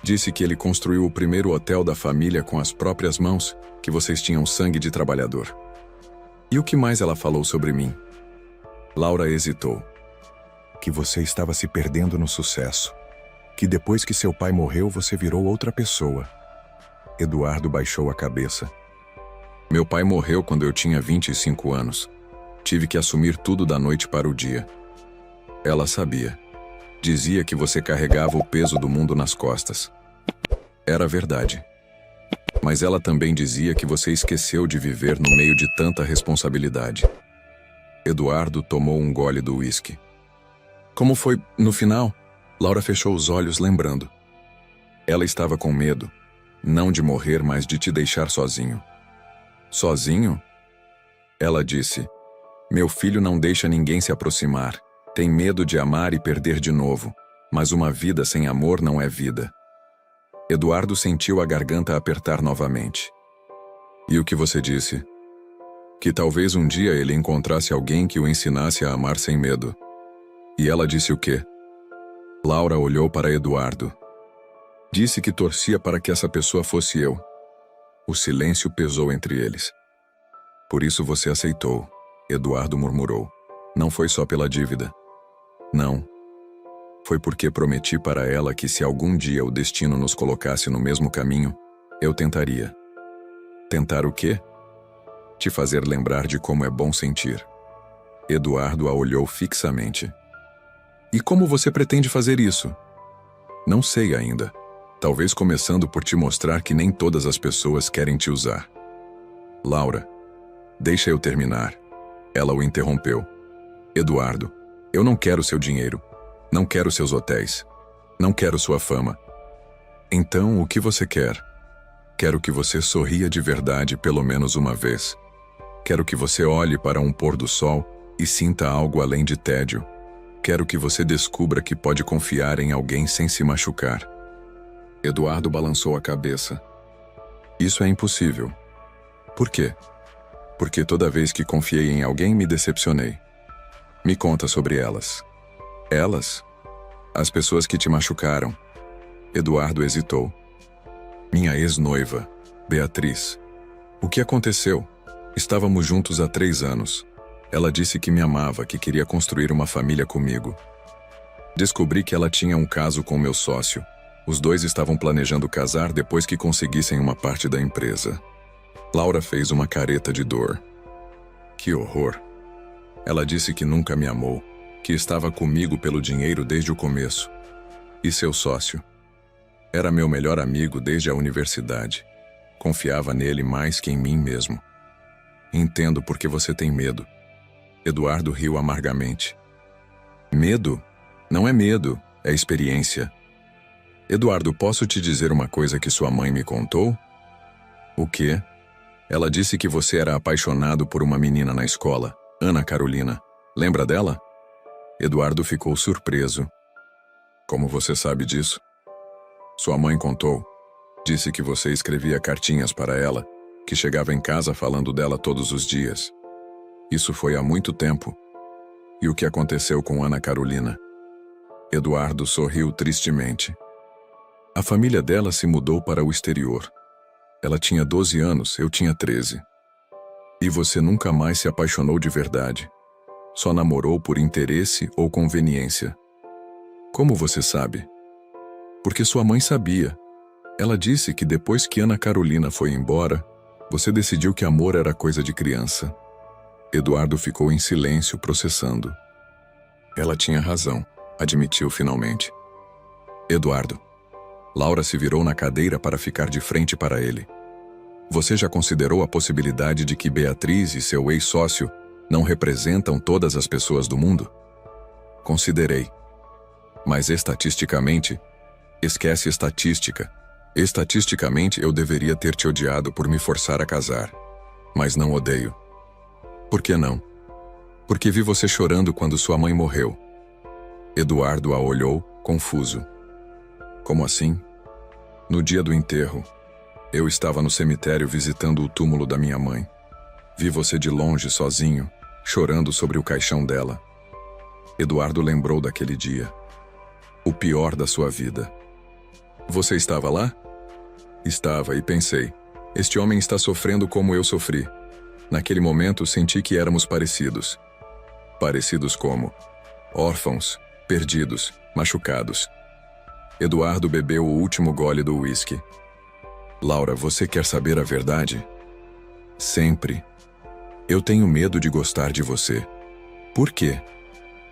Disse que ele construiu o primeiro hotel da família com as próprias mãos, que vocês tinham sangue de trabalhador. E o que mais ela falou sobre mim? Laura hesitou. Que você estava se perdendo no sucesso. Que depois que seu pai morreu, você virou outra pessoa. Eduardo baixou a cabeça. Meu pai morreu quando eu tinha 25 anos. Tive que assumir tudo da noite para o dia. Ela sabia. Dizia que você carregava o peso do mundo nas costas. Era verdade. Mas ela também dizia que você esqueceu de viver no meio de tanta responsabilidade. Eduardo tomou um gole do uísque. Como foi no final? Laura fechou os olhos lembrando. Ela estava com medo, não de morrer, mas de te deixar sozinho. Sozinho? Ela disse, meu filho não deixa ninguém se aproximar. Tem medo de amar e perder de novo, mas uma vida sem amor não é vida. Eduardo sentiu a garganta apertar novamente. E o que você disse? Que talvez um dia ele encontrasse alguém que o ensinasse a amar sem medo. E ela disse o quê? Laura olhou para Eduardo. Disse que torcia para que essa pessoa fosse eu. O silêncio pesou entre eles. Por isso você aceitou, Eduardo murmurou. Não foi só pela dívida. Não. Foi porque prometi para ela que se algum dia o destino nos colocasse no mesmo caminho, eu tentaria. Tentar o quê? Te fazer lembrar de como é bom sentir. Eduardo a olhou fixamente. E como você pretende fazer isso? Não sei ainda. Talvez começando por te mostrar que nem todas as pessoas querem te usar. Laura, deixa eu terminar. Ela o interrompeu. Eduardo, eu não quero seu dinheiro. Não quero seus hotéis. Não quero sua fama. Então, o que você quer? Quero que você sorria de verdade pelo menos uma vez. Quero que você olhe para um pôr do sol e sinta algo além de tédio. Quero que você descubra que pode confiar em alguém sem se machucar. Eduardo balançou a cabeça. Isso é impossível. Por quê? Porque toda vez que confiei em alguém, me decepcionei. Me conta sobre elas. Elas? As pessoas que te machucaram. Eduardo hesitou. Minha ex-noiva, Beatriz. O que aconteceu? Estávamos juntos há 3 anos. Ela disse que me amava, que queria construir uma família comigo. Descobri que ela tinha um caso com meu sócio. Os dois estavam planejando casar depois que conseguissem uma parte da empresa. Laura fez uma careta de dor. Que horror. Ela disse que nunca me amou, que estava comigo pelo dinheiro desde o começo. E seu sócio? Era meu melhor amigo desde a universidade. Confiava nele mais que em mim mesmo. Entendo porque você tem medo. Eduardo riu amargamente. Medo? Não é medo, é experiência. Eduardo, posso te dizer uma coisa que sua mãe me contou? O quê? Ela disse que você era apaixonado por uma menina na escola, Ana Carolina. Lembra dela? Eduardo ficou surpreso. Como você sabe disso? Sua mãe contou. Disse que você escrevia cartinhas para ela, que chegava em casa falando dela todos os dias. Isso foi há muito tempo. E o que aconteceu com Ana Carolina? Eduardo sorriu tristemente. A família dela se mudou para o exterior. Ela tinha 12 anos, eu tinha 13. E você nunca mais se apaixonou de verdade. Só namorou por interesse ou conveniência. Como você sabe? Porque sua mãe sabia. Ela disse que depois que Ana Carolina foi embora, você decidiu que amor era coisa de criança. Eduardo ficou em silêncio, processando. Ela tinha razão, admitiu finalmente. Eduardo. Laura se virou na cadeira para ficar de frente para ele. Você já considerou a possibilidade de que Beatriz e seu ex-sócio não representam todas as pessoas do mundo? Considerei. Mas estatisticamente, esquece estatística. Estatisticamente eu deveria ter te odiado por me forçar a casar. Mas não odeio. Por que não? Porque vi você chorando quando sua mãe morreu. Eduardo a olhou, confuso. Como assim? No dia do enterro, eu estava no cemitério visitando o túmulo da minha mãe. Vi você de longe, sozinho, chorando sobre o caixão dela. Eduardo lembrou daquele dia. O pior da sua vida. Você estava lá? Estava e pensei, este homem está sofrendo como eu sofri. Naquele momento senti que éramos parecidos. Parecidos como? Órfãos, perdidos, machucados. Eduardo bebeu o último gole do uísque. Laura, você quer saber a verdade? Sempre. Eu tenho medo de gostar de você. Por quê?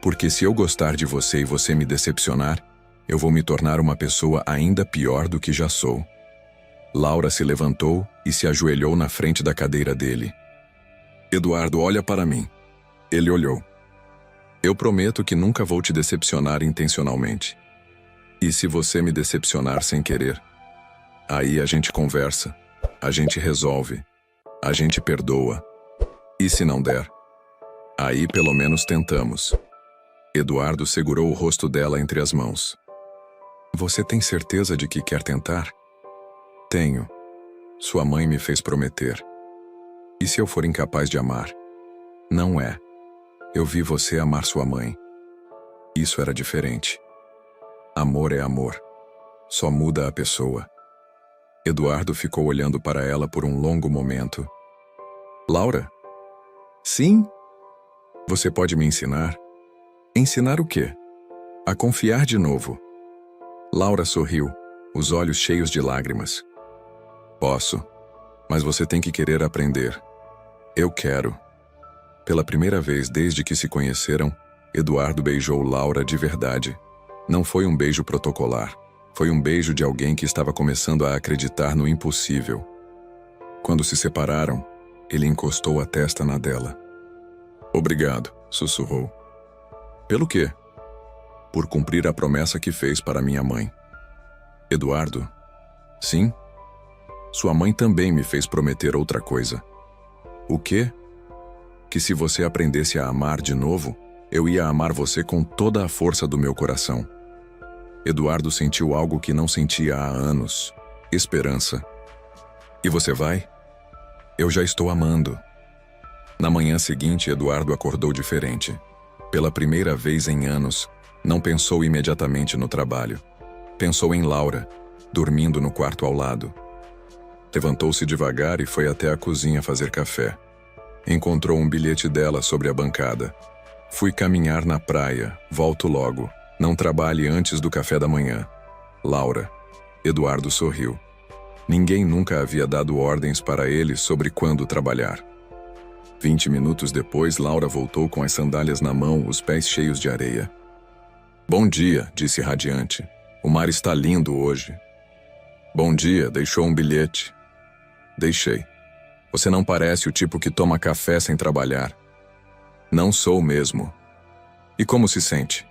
Porque se eu gostar de você e você me decepcionar, eu vou me tornar uma pessoa ainda pior do que já sou. Laura se levantou e se ajoelhou na frente da cadeira dele. Eduardo, olha para mim. Ele olhou. Eu prometo que nunca vou te decepcionar intencionalmente. E se você me decepcionar sem querer? Aí a gente conversa, a gente resolve, a gente perdoa. E se não der? Aí pelo menos tentamos. Eduardo segurou o rosto dela entre as mãos. Você tem certeza de que quer tentar? Tenho. Sua mãe me fez prometer. E se eu for incapaz de amar? Não é. Eu vi você amar sua mãe. Isso era diferente. Amor é amor. Só muda a pessoa. Eduardo ficou olhando para ela por um longo momento. Laura? Sim? Você pode me ensinar? Ensinar o quê? A confiar de novo. Laura sorriu, os olhos cheios de lágrimas. Posso, mas você tem que querer aprender. Eu quero. Pela primeira vez desde que se conheceram, Eduardo beijou Laura de verdade. Não foi um beijo protocolar. Foi um beijo de alguém que estava começando a acreditar no impossível. Quando se separaram, ele encostou a testa na dela. Obrigado, sussurrou. Pelo quê? Por cumprir a promessa que fez para minha mãe. Eduardo? Sim? Sua mãe também me fez prometer outra coisa. O quê? Que se você aprendesse a amar de novo, eu ia amar você com toda a força do meu coração. Eduardo sentiu algo que não sentia há anos. Esperança. E você vai? Eu já estou amando. Na manhã seguinte, Eduardo acordou diferente. Pela primeira vez em anos, não pensou imediatamente no trabalho. Pensou em Laura, dormindo no quarto ao lado. Levantou-se devagar e foi até a cozinha fazer café. Encontrou um bilhete dela sobre a bancada. Fui caminhar na praia, volto logo. Não trabalhe antes do café da manhã. Laura. Eduardo sorriu. Ninguém nunca havia dado ordens para ele sobre quando trabalhar. 20 minutos depois, Laura voltou com as sandálias na mão, os pés cheios de areia. Bom dia, disse radiante. O mar está lindo hoje. Bom dia, deixou um bilhete. Deixei. Você não parece o tipo que toma café sem trabalhar. Não sou mesmo. E como se sente?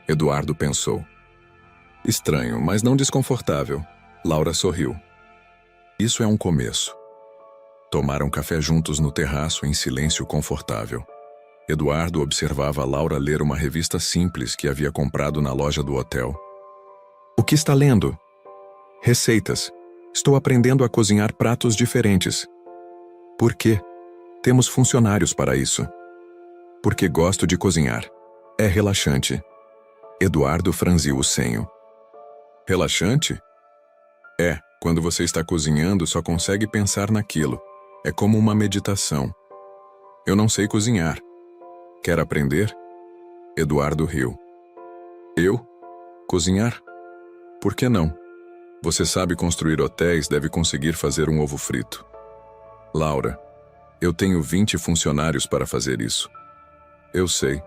Eduardo pensou. Estranho, mas não desconfortável. Laura sorriu. Isso é um começo. Tomaram café juntos no terraço em silêncio confortável. Eduardo observava Laura ler uma revista simples que havia comprado na loja do hotel. O que está lendo? Receitas. Estou aprendendo a cozinhar pratos diferentes. Por quê? Temos funcionários para isso. Porque gosto de cozinhar. É relaxante. Eduardo franziu o senho. Relaxante? É, quando você está cozinhando, só consegue pensar naquilo. É como uma meditação. Eu não sei cozinhar. Quer aprender? Eduardo riu. Eu? Cozinhar? Por que não? Você sabe construir hotéis, deve conseguir fazer um ovo frito. Laura, eu tenho 20 funcionários para fazer isso. Eu sei,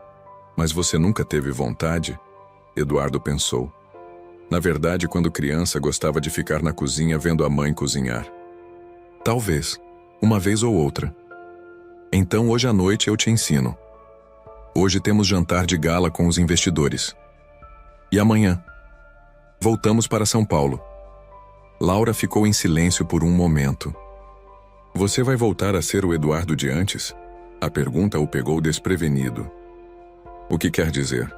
mas você nunca teve vontade? Eduardo pensou. Na verdade, quando criança, gostava de ficar na cozinha vendo a mãe cozinhar. Talvez, uma vez ou outra. Então hoje à noite eu te ensino. Hoje temos jantar de gala com os investidores. E amanhã? Voltamos para São Paulo. Laura ficou em silêncio por um momento. Você vai voltar a ser o Eduardo de antes? A pergunta o pegou desprevenido. O que quer dizer?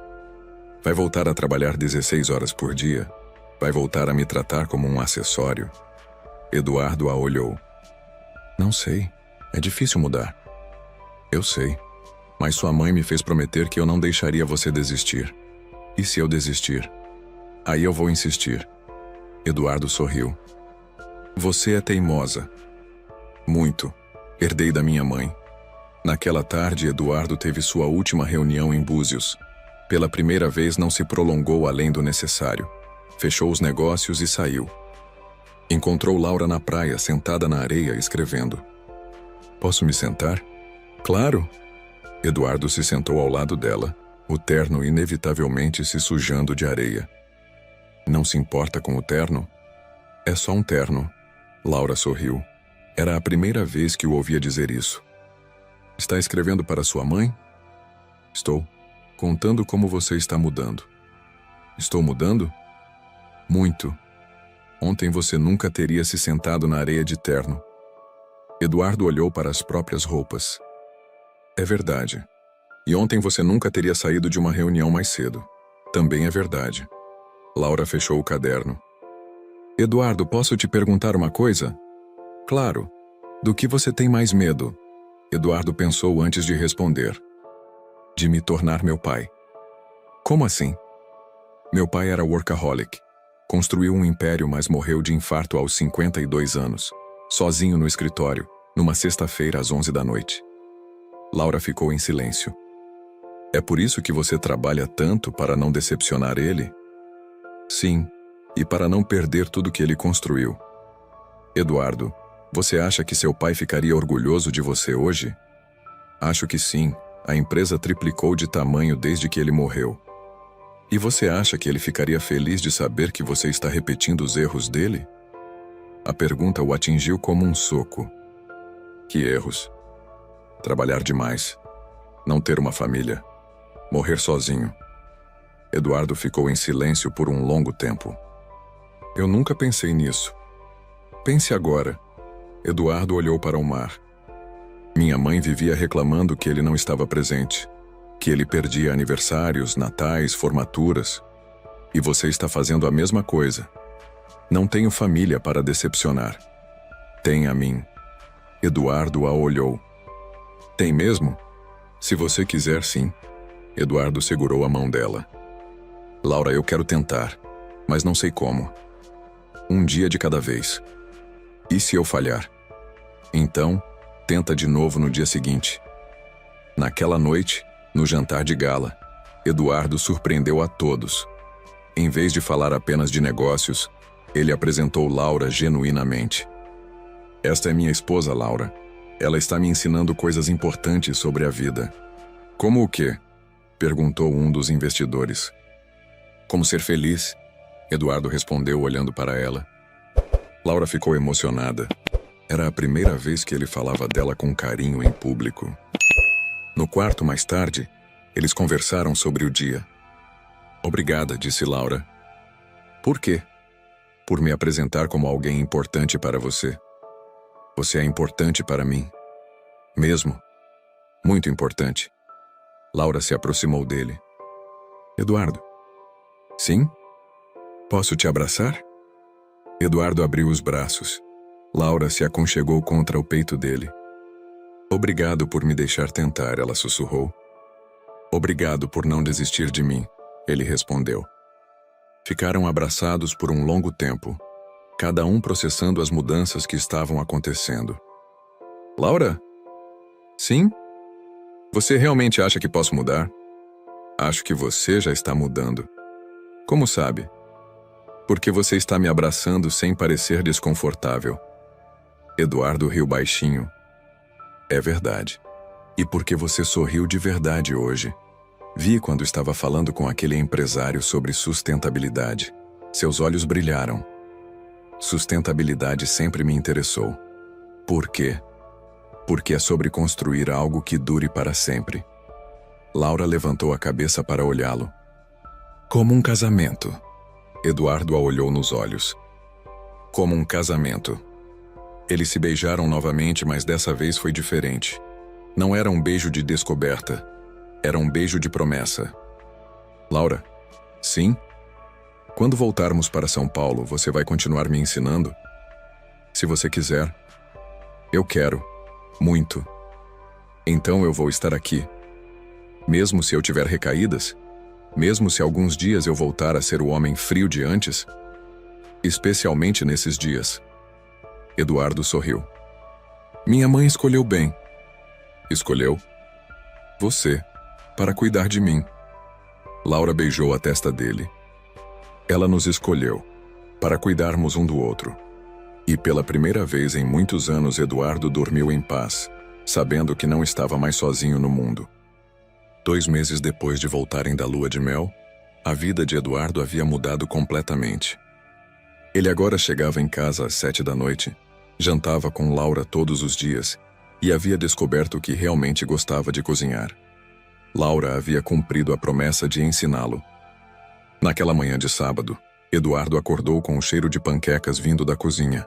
Vai voltar a trabalhar 16 horas por dia? Vai voltar a me tratar como um acessório? Eduardo a olhou. Não sei. É difícil mudar. Eu sei. Mas sua mãe me fez prometer que eu não deixaria você desistir. E se eu desistir? Aí eu vou insistir. Eduardo sorriu. Você é teimosa. Muito. Herdei da minha mãe. Naquela tarde, Eduardo teve sua última reunião em Búzios. Pela primeira vez não se prolongou além do necessário. Fechou os negócios e saiu. Encontrou Laura na praia, sentada na areia, escrevendo. Posso me sentar? Claro. Eduardo se sentou ao lado dela, o terno inevitavelmente se sujando de areia. Não se importa com o terno? É só um terno. Laura sorriu. Era a primeira vez que o ouvia dizer isso. Está escrevendo para sua mãe? Estou. Contando como você está mudando. Estou mudando? Muito. Ontem você nunca teria se sentado na areia de terno. Eduardo olhou para as próprias roupas. É verdade. E ontem você nunca teria saído de uma reunião mais cedo. Também é verdade. Laura fechou o caderno. Eduardo, posso te perguntar uma coisa? Claro. Do que você tem mais medo? Eduardo pensou antes de responder. De me tornar meu pai. Como assim? Meu pai era workaholic. Construiu um império, mas morreu de infarto aos 52 anos. Sozinho no escritório, numa sexta-feira às 11 da noite. Laura ficou em silêncio. É por isso que você trabalha tanto para não decepcionar ele? Sim, e para não perder tudo que ele construiu. Eduardo, você acha que seu pai ficaria orgulhoso de você hoje? Acho que sim. A empresa triplicou de tamanho desde que ele morreu. E você acha que ele ficaria feliz de saber que você está repetindo os erros dele? A pergunta o atingiu como um soco. Que erros? Trabalhar demais. Não ter uma família. Morrer sozinho. Eduardo ficou em silêncio por um longo tempo. Eu nunca pensei nisso. Pense agora. Eduardo olhou para o mar. Minha mãe vivia reclamando que ele não estava presente, que ele perdia aniversários, natais, formaturas. E você está fazendo a mesma coisa. Não tenho família para decepcionar. Tem a mim. Eduardo a olhou. Tem mesmo? Se você quiser, sim. Eduardo segurou a mão dela. Laura, eu quero tentar, mas não sei como. Um dia de cada vez. E se eu falhar? Então, tenta de novo no dia seguinte. Naquela noite, no jantar de gala, Eduardo surpreendeu a todos. Em vez de falar apenas de negócios, ele apresentou Laura genuinamente. Esta é minha esposa, Laura. Ela está me ensinando coisas importantes sobre a vida. Como o quê? Perguntou um dos investidores. Como ser feliz? Eduardo respondeu olhando para ela. Laura ficou emocionada. Era a primeira vez que ele falava dela com carinho em público. No quarto, mais tarde, eles conversaram sobre o dia. Obrigada, disse Laura. Por quê? Por me apresentar como alguém importante para você. Você é importante para mim. Mesmo. Muito importante. Laura se aproximou dele. Eduardo. Sim? Posso te abraçar? Eduardo abriu os braços. Laura se aconchegou contra o peito dele. Obrigado por me deixar tentar, ela sussurrou. Obrigado por não desistir de mim, ele respondeu. Ficaram abraçados por um longo tempo, cada um processando as mudanças que estavam acontecendo. Laura? Sim? Você realmente acha que posso mudar? Acho que você já está mudando. Como sabe? Porque você está me abraçando sem parecer desconfortável. Eduardo riu baixinho. É verdade. E porque você sorriu de verdade hoje. Vi quando estava falando com aquele empresário sobre sustentabilidade. Seus olhos brilharam. Sustentabilidade sempre me interessou. Por quê? Porque é sobre construir algo que dure para sempre. Laura levantou a cabeça para olhá-lo. Como um casamento. Eduardo a olhou nos olhos. Como um casamento. Eles se beijaram novamente, mas dessa vez foi diferente. Não era um beijo de descoberta. Era um beijo de promessa. Laura? Sim? Quando voltarmos para São Paulo, você vai continuar me ensinando? Se você quiser. Eu quero. Muito. Então eu vou estar aqui. Mesmo se eu tiver recaídas? Mesmo se alguns dias eu voltar a ser o homem frio de antes? Especialmente nesses dias. Eduardo sorriu. Minha mãe escolheu bem. Escolheu? Você, para cuidar de mim. Laura beijou a testa dele. Ela nos escolheu, para cuidarmos um do outro. E pela primeira vez em muitos anos Eduardo dormiu em paz, sabendo que não estava mais sozinho no mundo. 2 meses depois de voltarem da lua de mel, a vida de Eduardo havia mudado completamente. Ele agora chegava em casa às 7 da noite, jantava com Laura todos os dias e havia descoberto que realmente gostava de cozinhar. Laura havia cumprido a promessa de ensiná-lo. Naquela manhã de sábado, Eduardo acordou com o cheiro de panquecas vindo da cozinha.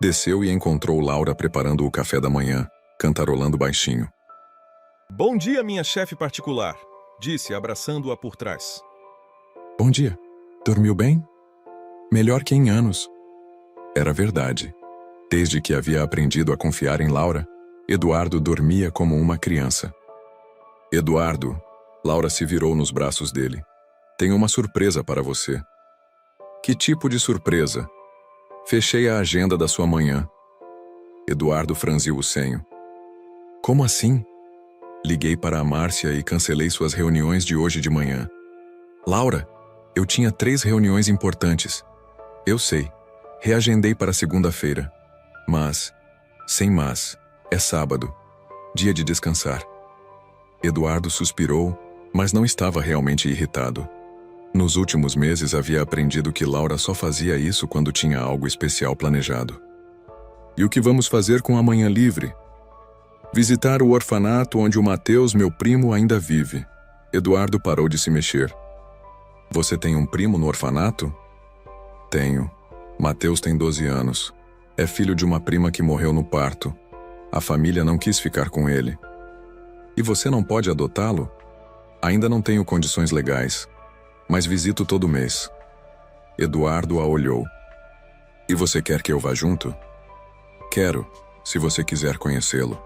Desceu e encontrou Laura preparando o café da manhã, cantarolando baixinho. Bom dia, minha chefe particular, disse, abraçando-a por trás. Bom dia. Dormiu bem? Melhor que em anos. Era verdade. Desde que havia aprendido a confiar em Laura, Eduardo dormia como uma criança. Eduardo, Laura se virou nos braços dele. Tenho uma surpresa para você. Que tipo de surpresa? Fechei a agenda da sua manhã. Eduardo franziu o senho. Como assim? Liguei para a Márcia e cancelei suas reuniões de hoje de manhã. Laura, eu tinha 3 reuniões importantes. Eu sei. Reagendei para segunda-feira. Mas, sem mas, é sábado. Dia de descansar. Eduardo suspirou, mas não estava realmente irritado. Nos últimos meses havia aprendido que Laura só fazia isso quando tinha algo especial planejado. E o que vamos fazer com a manhã livre? Visitar o orfanato onde o Mateus, meu primo, ainda vive. Eduardo parou de se mexer. Você tem um primo no orfanato? Tenho. Mateus tem 12 anos. É filho de uma prima que morreu no parto. A família não quis ficar com ele. E você não pode adotá-lo? Ainda não tenho condições legais, mas visito todo mês. Eduardo a olhou. E você quer que eu vá junto? Quero, se você quiser conhecê-lo.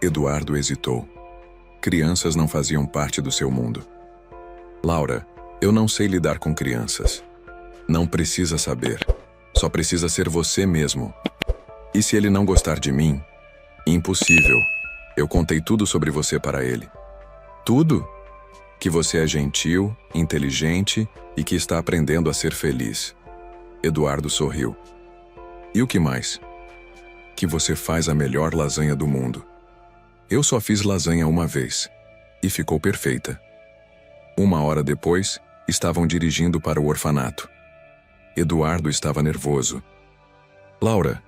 Eduardo hesitou. Crianças não faziam parte do seu mundo. Laura, eu não sei lidar com crianças. Não precisa saber. Só precisa ser você mesmo. E se ele não gostar de mim? Impossível. Eu contei tudo sobre você para ele. Tudo? Que você é gentil, inteligente e que está aprendendo a ser feliz. Eduardo sorriu. E o que mais? Que você faz a melhor lasanha do mundo. Eu só fiz lasanha uma vez. E ficou perfeita. 1 hora depois, estavam dirigindo para o orfanato. Eduardo estava nervoso. Laura,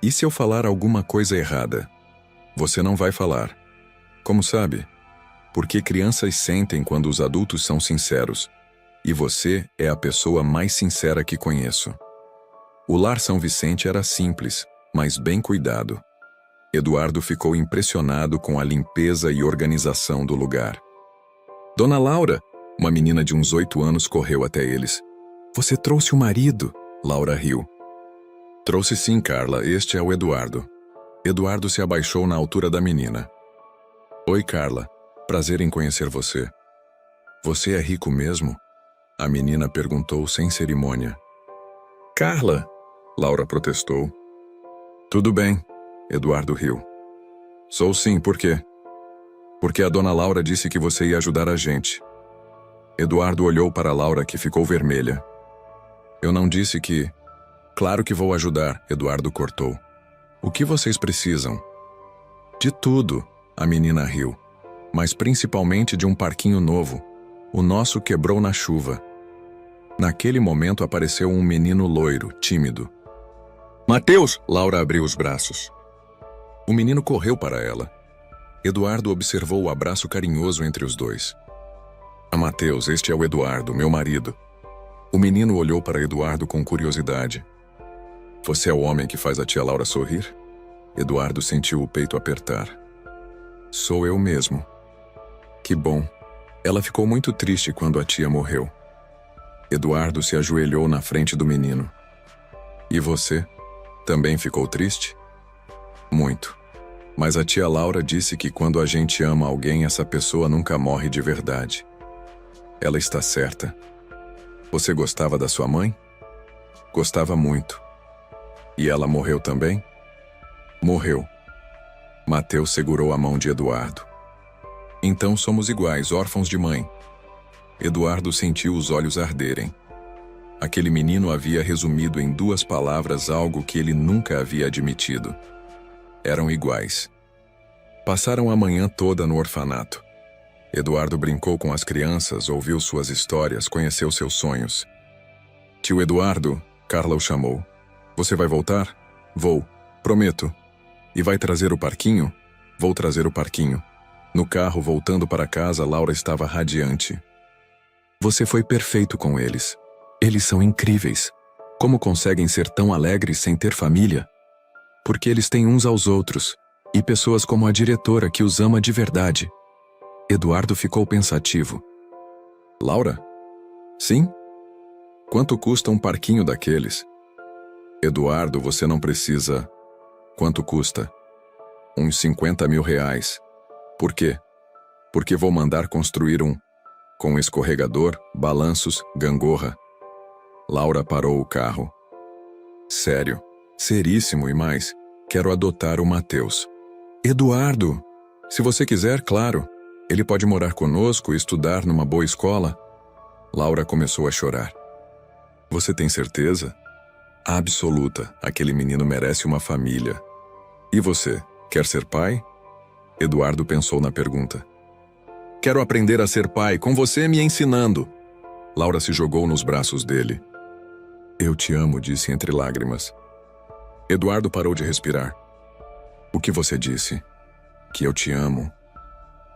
e se eu falar alguma coisa errada? Você não vai falar. Como sabe? Porque crianças sentem quando os adultos são sinceros. E você é a pessoa mais sincera que conheço. O lar São Vicente era simples, mas bem cuidado. Eduardo ficou impressionado com a limpeza e organização do lugar. Dona Laura, uma menina de uns 8 anos correu até eles. Você trouxe o marido? Laura riu. Trouxe sim, Carla, este é o Eduardo. Eduardo se abaixou na altura da menina. Oi, Carla. Prazer em conhecer você. Você é rico mesmo? A menina perguntou sem cerimônia. Carla, Laura protestou. Tudo bem, Eduardo riu. Sou sim, por quê? Porque a dona Laura disse que você ia ajudar a gente. Eduardo olhou para Laura, que ficou vermelha. Eu não disse que... Claro que vou ajudar, Eduardo cortou. O que vocês precisam? De tudo, a menina riu. Mas principalmente de um parquinho novo. O nosso quebrou na chuva. Naquele momento apareceu um menino loiro, tímido. Mateus! Laura abriu os braços. O menino correu para ela. Eduardo observou o abraço carinhoso entre os dois. Mateus, este é o Eduardo, meu marido. O menino olhou para Eduardo com curiosidade. Você é o homem que faz a tia Laura sorrir? Eduardo sentiu o peito apertar. Sou eu mesmo. Que bom. Ela ficou muito triste quando a tia morreu. Eduardo se ajoelhou na frente do menino. E você? Também ficou triste? Muito. Mas a tia Laura disse que quando a gente ama alguém, essa pessoa nunca morre de verdade. Ela está certa. Você gostava da sua mãe? Gostava muito. E ela morreu também? Morreu. Mateus segurou a mão de Eduardo. Então somos iguais, órfãos de mãe. Eduardo sentiu os olhos arderem. Aquele menino havia resumido em 2 palavras algo que ele nunca havia admitido. Eram iguais. Passaram a manhã toda no orfanato. Eduardo brincou com as crianças, ouviu suas histórias, conheceu seus sonhos. Tio Eduardo, Carla o chamou. Você vai voltar? Vou, prometo. E vai trazer o parquinho? Vou trazer o parquinho. No carro, voltando para casa, Laura estava radiante. Você foi perfeito com eles. Eles são incríveis. Como conseguem ser tão alegres sem ter família? Porque eles têm uns aos outros, e pessoas como a diretora que os ama de verdade. Eduardo ficou pensativo. Laura? Sim? Quanto custa um parquinho daqueles? Eduardo, você não precisa... Quanto custa? Uns 50 mil reais. Por quê? Porque vou mandar construir um... Com escorregador, balanços, gangorra. Laura parou o carro. Sério, seríssimo e mais, quero adotar o Mateus. Eduardo! Se você quiser, claro. Ele pode morar conosco e estudar numa boa escola. Laura começou a chorar. Você tem certeza? Absoluta, aquele menino merece uma família. E você, quer ser pai? Eduardo pensou na pergunta. Quero aprender a ser pai, com você me ensinando. Laura se jogou nos braços dele. Eu te amo, disse entre lágrimas. Eduardo parou de respirar. O que você disse? Que eu te amo.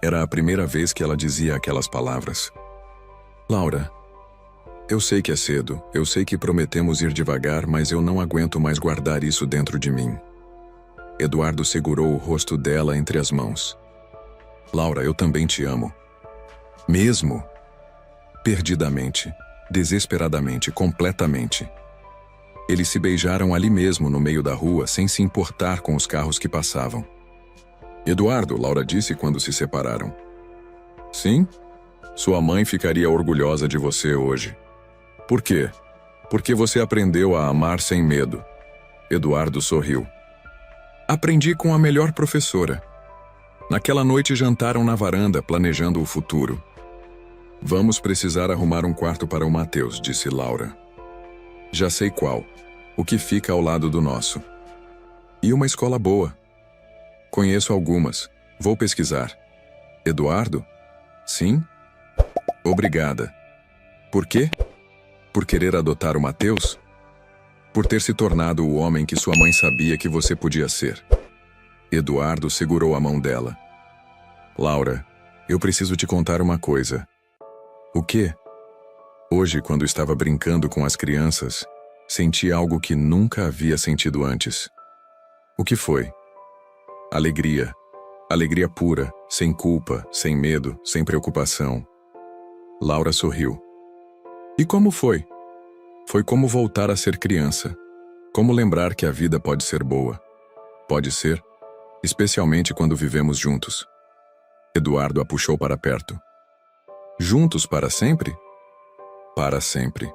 Era a primeira vez que ela dizia aquelas palavras. Laura, eu sei que é cedo, eu sei que prometemos ir devagar, mas eu não aguento mais guardar isso dentro de mim. Eduardo segurou o rosto dela entre as mãos. Laura, eu também te amo. Mesmo? Perdidamente, desesperadamente, completamente. Eles se beijaram ali mesmo no meio da rua, sem se importar com os carros que passavam. Eduardo, Laura disse quando se separaram. Sim? Sua mãe ficaria orgulhosa de você hoje. Por quê? Porque você aprendeu a amar sem medo. Eduardo sorriu. Aprendi com a melhor professora. Naquela noite jantaram na varanda, planejando o futuro. Vamos precisar arrumar um quarto para o Mateus, disse Laura. Já sei qual. O que fica ao lado do nosso. E uma escola boa. Conheço algumas. Vou pesquisar. Eduardo? Sim? Obrigada. Por quê? Por querer adotar o Mateus? Por ter se tornado o homem que sua mãe sabia que você podia ser. Eduardo segurou a mão dela. Laura, eu preciso te contar uma coisa. O quê? Hoje, quando estava brincando com as crianças, senti algo que nunca havia sentido antes. O que foi? Alegria. Alegria pura, sem culpa, sem medo, sem preocupação. Laura sorriu. E como foi? Foi como voltar a ser criança. Como lembrar que a vida pode ser boa. Pode ser, especialmente quando vivemos juntos. Eduardo a puxou para perto. Juntos para sempre? Para sempre.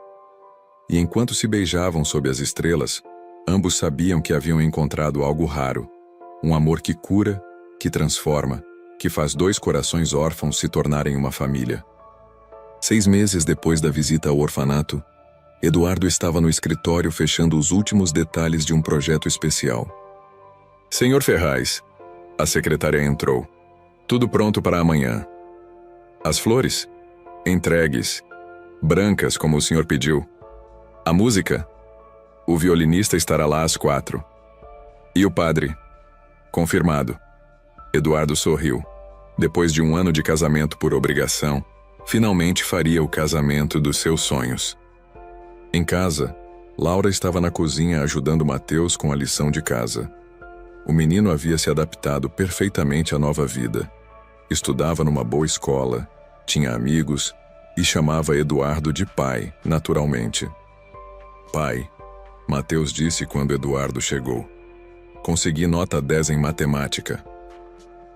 E enquanto se beijavam sob as estrelas, ambos sabiam que haviam encontrado algo raro. Um amor que cura, que transforma, que faz dois corações órfãos se tornarem uma família. 6 meses depois da visita ao orfanato, Eduardo estava no escritório fechando os últimos detalhes de um projeto especial. Senhor Ferraz, a secretária entrou. Tudo pronto para amanhã. As flores? Entregues. Brancas, como o senhor pediu. A música? O violinista estará lá às 4. E o padre? Confirmado. Eduardo sorriu. Depois de 1 ano de casamento por obrigação, finalmente faria o casamento dos seus sonhos. Em casa, Laura estava na cozinha ajudando Mateus com a lição de casa. O menino havia se adaptado perfeitamente à nova vida. Estudava numa boa escola, tinha amigos e chamava Eduardo de pai, naturalmente. Pai, Mateus disse quando Eduardo chegou. Consegui nota 10 em matemática.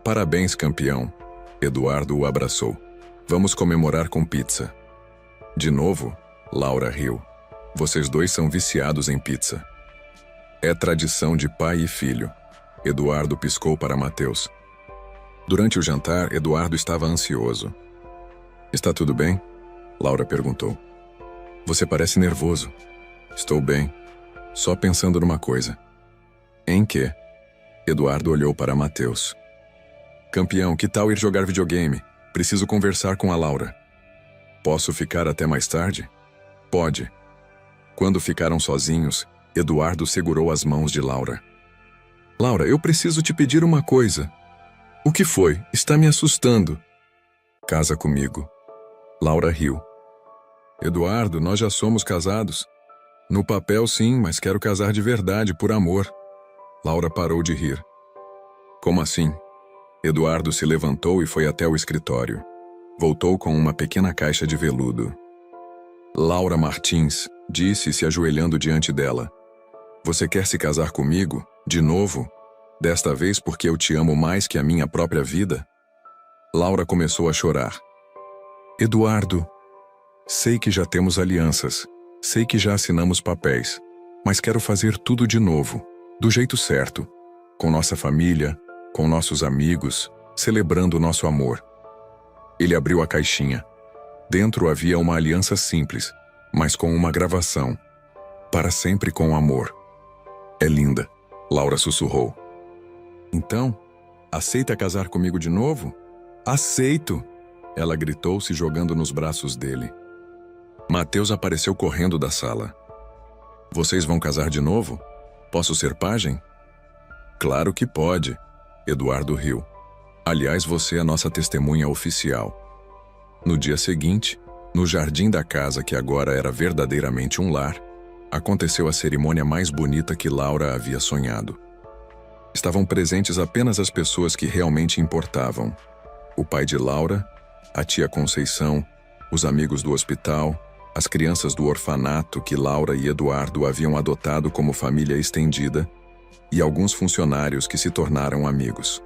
Parabéns, campeão. Eduardo o abraçou. Vamos comemorar com pizza. De novo, Laura riu. Vocês dois são viciados em pizza. É tradição de pai e filho. Eduardo piscou para Mateus. Durante o jantar, Eduardo estava ansioso. Está tudo bem? Laura perguntou. Você parece nervoso. Estou bem. Só pensando numa coisa. Em quê? Eduardo olhou para Mateus. Campeão, que tal ir jogar videogame? Preciso conversar com a Laura. Posso ficar até mais tarde? Pode. Quando ficaram sozinhos, Eduardo segurou as mãos de Laura. Laura, eu preciso te pedir uma coisa. O que foi? Está me assustando. Casa comigo. Laura riu. Eduardo, nós já somos casados. No papel sim, mas quero casar de verdade, por amor. Laura parou de rir. Como assim? Eduardo se levantou e foi até o escritório. Voltou com uma pequena caixa de veludo. Laura Martins, disse, se ajoelhando diante dela. Você quer se casar comigo, de novo? Desta vez porque eu te amo mais que a minha própria vida? Laura começou a chorar. Eduardo, sei que já temos alianças, sei que já assinamos papéis, mas quero fazer tudo de novo, do jeito certo, com nossa família, com nossos amigos, celebrando o nosso amor. Ele abriu a caixinha. Dentro havia uma aliança simples, mas com uma gravação. Para sempre com amor. É linda, Laura sussurrou. Então, aceita casar comigo de novo? Aceito! Ela gritou, se jogando nos braços dele. Mateus apareceu correndo da sala. Vocês vão casar de novo? Posso ser pajem? Claro que pode. Eduardo riu. Aliás, você é a nossa testemunha oficial. No dia seguinte, no jardim da casa que agora era verdadeiramente um lar, aconteceu a cerimônia mais bonita que Laura havia sonhado. Estavam presentes apenas as pessoas que realmente importavam. O pai de Laura, a tia Conceição, os amigos do hospital, as crianças do orfanato que Laura e Eduardo haviam adotado como família estendida, e alguns funcionários que se tornaram amigos.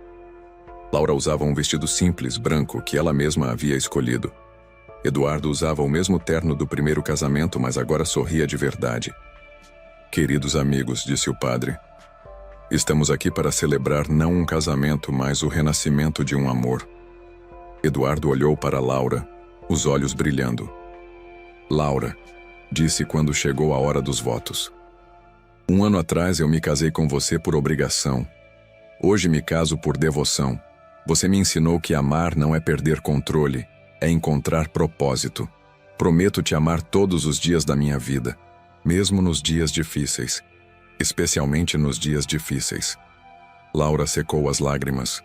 Laura usava um vestido simples, branco, que ela mesma havia escolhido. Eduardo usava o mesmo terno do primeiro casamento, mas agora sorria de verdade. Queridos amigos, disse o padre, estamos aqui para celebrar não um casamento, mas o renascimento de um amor. Eduardo olhou para Laura, os olhos brilhando. Laura, disse quando chegou a hora dos votos. 1 ano atrás eu me casei com você por obrigação. Hoje me caso por devoção. Você me ensinou que amar não é perder controle, é encontrar propósito. Prometo te amar todos os dias da minha vida, mesmo nos dias difíceis. Especialmente nos dias difíceis. Laura secou as lágrimas.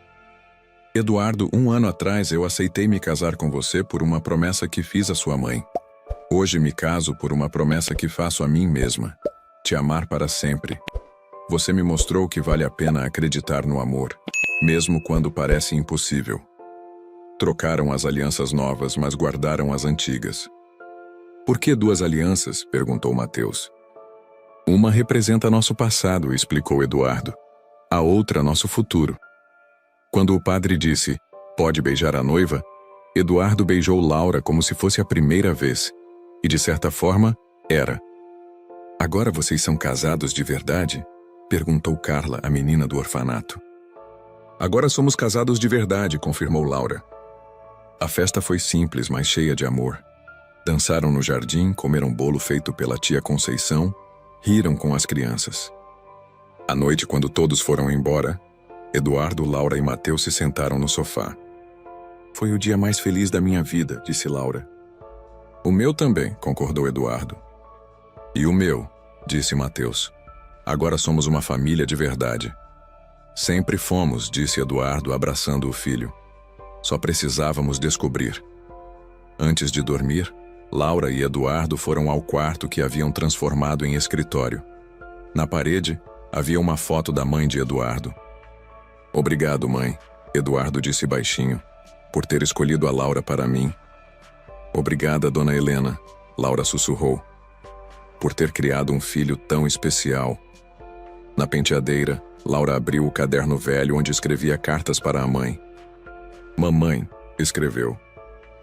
Eduardo, 1 ano atrás eu aceitei me casar com você por uma promessa que fiz à sua mãe. Hoje me caso por uma promessa que faço a mim mesma. Te amar para sempre. Você me mostrou que vale a pena acreditar no amor, mesmo quando parece impossível. Trocaram as alianças novas, mas guardaram as antigas. Por que 2 alianças? Perguntou Mateus. Uma representa nosso passado, explicou Eduardo. A outra, nosso futuro. Quando o padre disse, Pode beijar a noiva? Eduardo beijou Laura como se fosse a primeira vez. E de certa forma, era. Agora vocês são casados de verdade? Perguntou Carla, a menina do orfanato. Agora somos casados de verdade, confirmou Laura. A festa foi simples, mas cheia de amor. Dançaram no jardim, comeram bolo feito pela tia Conceição, riram com as crianças. À noite, quando todos foram embora, Eduardo, Laura e Mateus se sentaram no sofá. Foi o dia mais feliz da minha vida, disse Laura. O meu também, concordou Eduardo. E o meu, disse Mateus. Agora somos uma família de verdade. Sempre fomos, disse Eduardo, abraçando o filho. Só precisávamos descobrir. Antes de dormir, Laura e Eduardo foram ao quarto que haviam transformado em escritório. Na parede, havia uma foto da mãe de Eduardo. Obrigado, mãe, Eduardo disse baixinho, por ter escolhido a Laura para mim. Obrigada, dona Helena, Laura sussurrou, por ter criado um filho tão especial. Na penteadeira, Laura abriu o caderno velho onde escrevia cartas para a mãe. Mamãe, escreveu,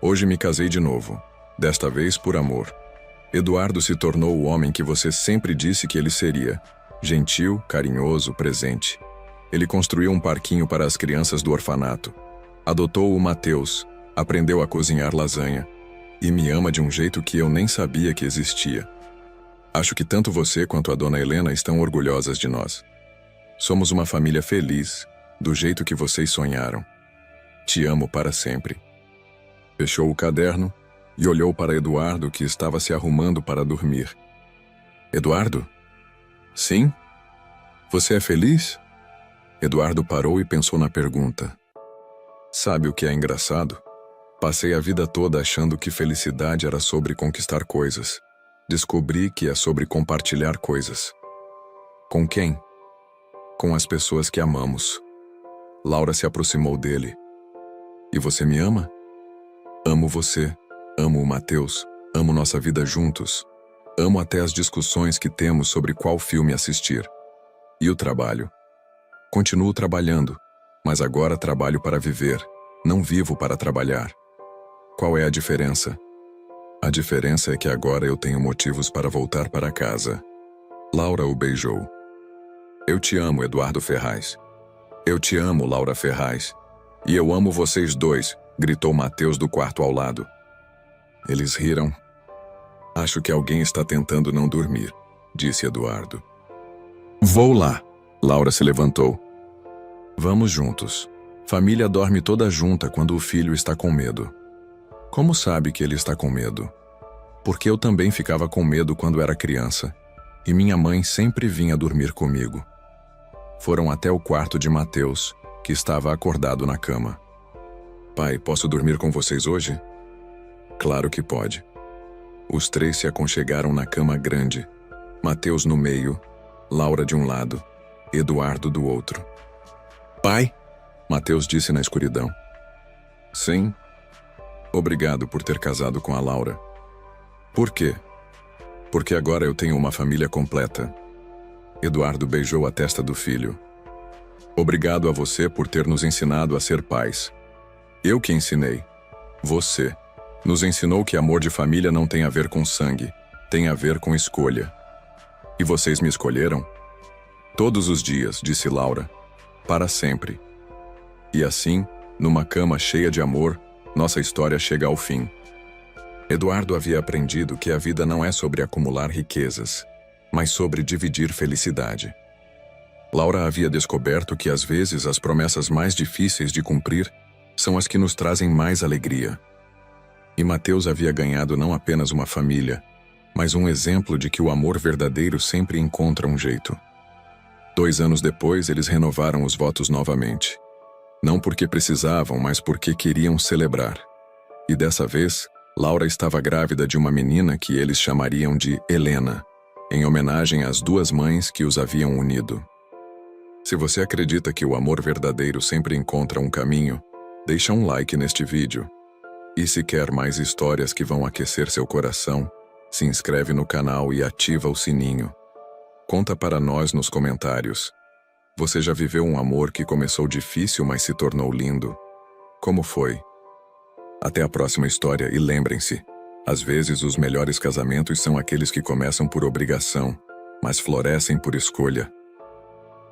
hoje me casei de novo, desta vez por amor. Eduardo se tornou o homem que você sempre disse que ele seria, gentil, carinhoso, presente. Ele construiu um parquinho para as crianças do orfanato. Adotou o Mateus, aprendeu a cozinhar lasanha e me ama de um jeito que eu nem sabia que existia. Acho que tanto você quanto a dona Helena estão orgulhosas de nós. Somos uma família feliz, do jeito que vocês sonharam. Te amo para sempre. Fechou o caderno e olhou para Eduardo, que estava se arrumando para dormir. Eduardo? Sim? Você é feliz? Eduardo parou e pensou na pergunta. Sabe o que é engraçado? Passei a vida toda achando que felicidade era sobre conquistar coisas. Descobri que é sobre compartilhar coisas. Com quem? Com as pessoas que amamos. Laura se aproximou dele. E você me ama? Amo você, amo o Mateus, amo nossa vida juntos. Amo até as discussões que temos sobre qual filme assistir. E o trabalho? Continuo trabalhando, mas agora trabalho para viver, não vivo para trabalhar. Qual é a diferença? A diferença é que agora eu tenho motivos para voltar para casa. Laura o beijou. Eu te amo, Eduardo Ferraz. Eu te amo, Laura Ferraz. E eu amo vocês dois, gritou Mateus do quarto ao lado. Eles riram. Acho que alguém está tentando não dormir, disse Eduardo. Vou lá. Laura se levantou. Vamos juntos. Família dorme toda junta quando o filho está com medo. Como sabe que ele está com medo? Porque eu também ficava com medo quando era criança, e minha mãe sempre vinha dormir comigo. Foram até o quarto de Mateus, que estava acordado na cama. Pai, posso dormir com vocês hoje? Claro que pode. Os três se aconchegaram na cama grande, Mateus no meio, Laura de um lado, Eduardo do outro. Pai? Mateus disse na escuridão. Sim. Obrigado por ter casado com a Laura. Por quê? Porque agora eu tenho uma família completa. Eduardo beijou a testa do filho. Obrigado a você por ter nos ensinado a ser pais. Eu que ensinei. Você. Nos ensinou que amor de família não tem a ver com sangue, tem a ver com escolha. E vocês me escolheram? Todos os dias, disse Laura. Para sempre. E assim, numa cama cheia de amor, nossa história chega ao fim. Eduardo havia aprendido que a vida não é sobre acumular riquezas, mas sobre dividir felicidade. Laura havia descoberto que às vezes as promessas mais difíceis de cumprir são as que nos trazem mais alegria. E Mateus havia ganhado não apenas uma família, mas um exemplo de que o amor verdadeiro sempre encontra um jeito. 2 anos depois, eles renovaram os votos novamente. Não porque precisavam, mas porque queriam celebrar. E dessa vez, Laura estava grávida de uma menina que eles chamariam de Helena, em homenagem às 2 mães que os haviam unido. Se você acredita que o amor verdadeiro sempre encontra um caminho, deixa um like neste vídeo. E se quer mais histórias que vão aquecer seu coração, se inscreve no canal e ativa o sininho. Conta para nós nos comentários. Você já viveu um amor que começou difícil, mas se tornou lindo? Como foi? Até a próxima história e lembrem-se, às vezes os melhores casamentos são aqueles que começam por obrigação, mas florescem por escolha.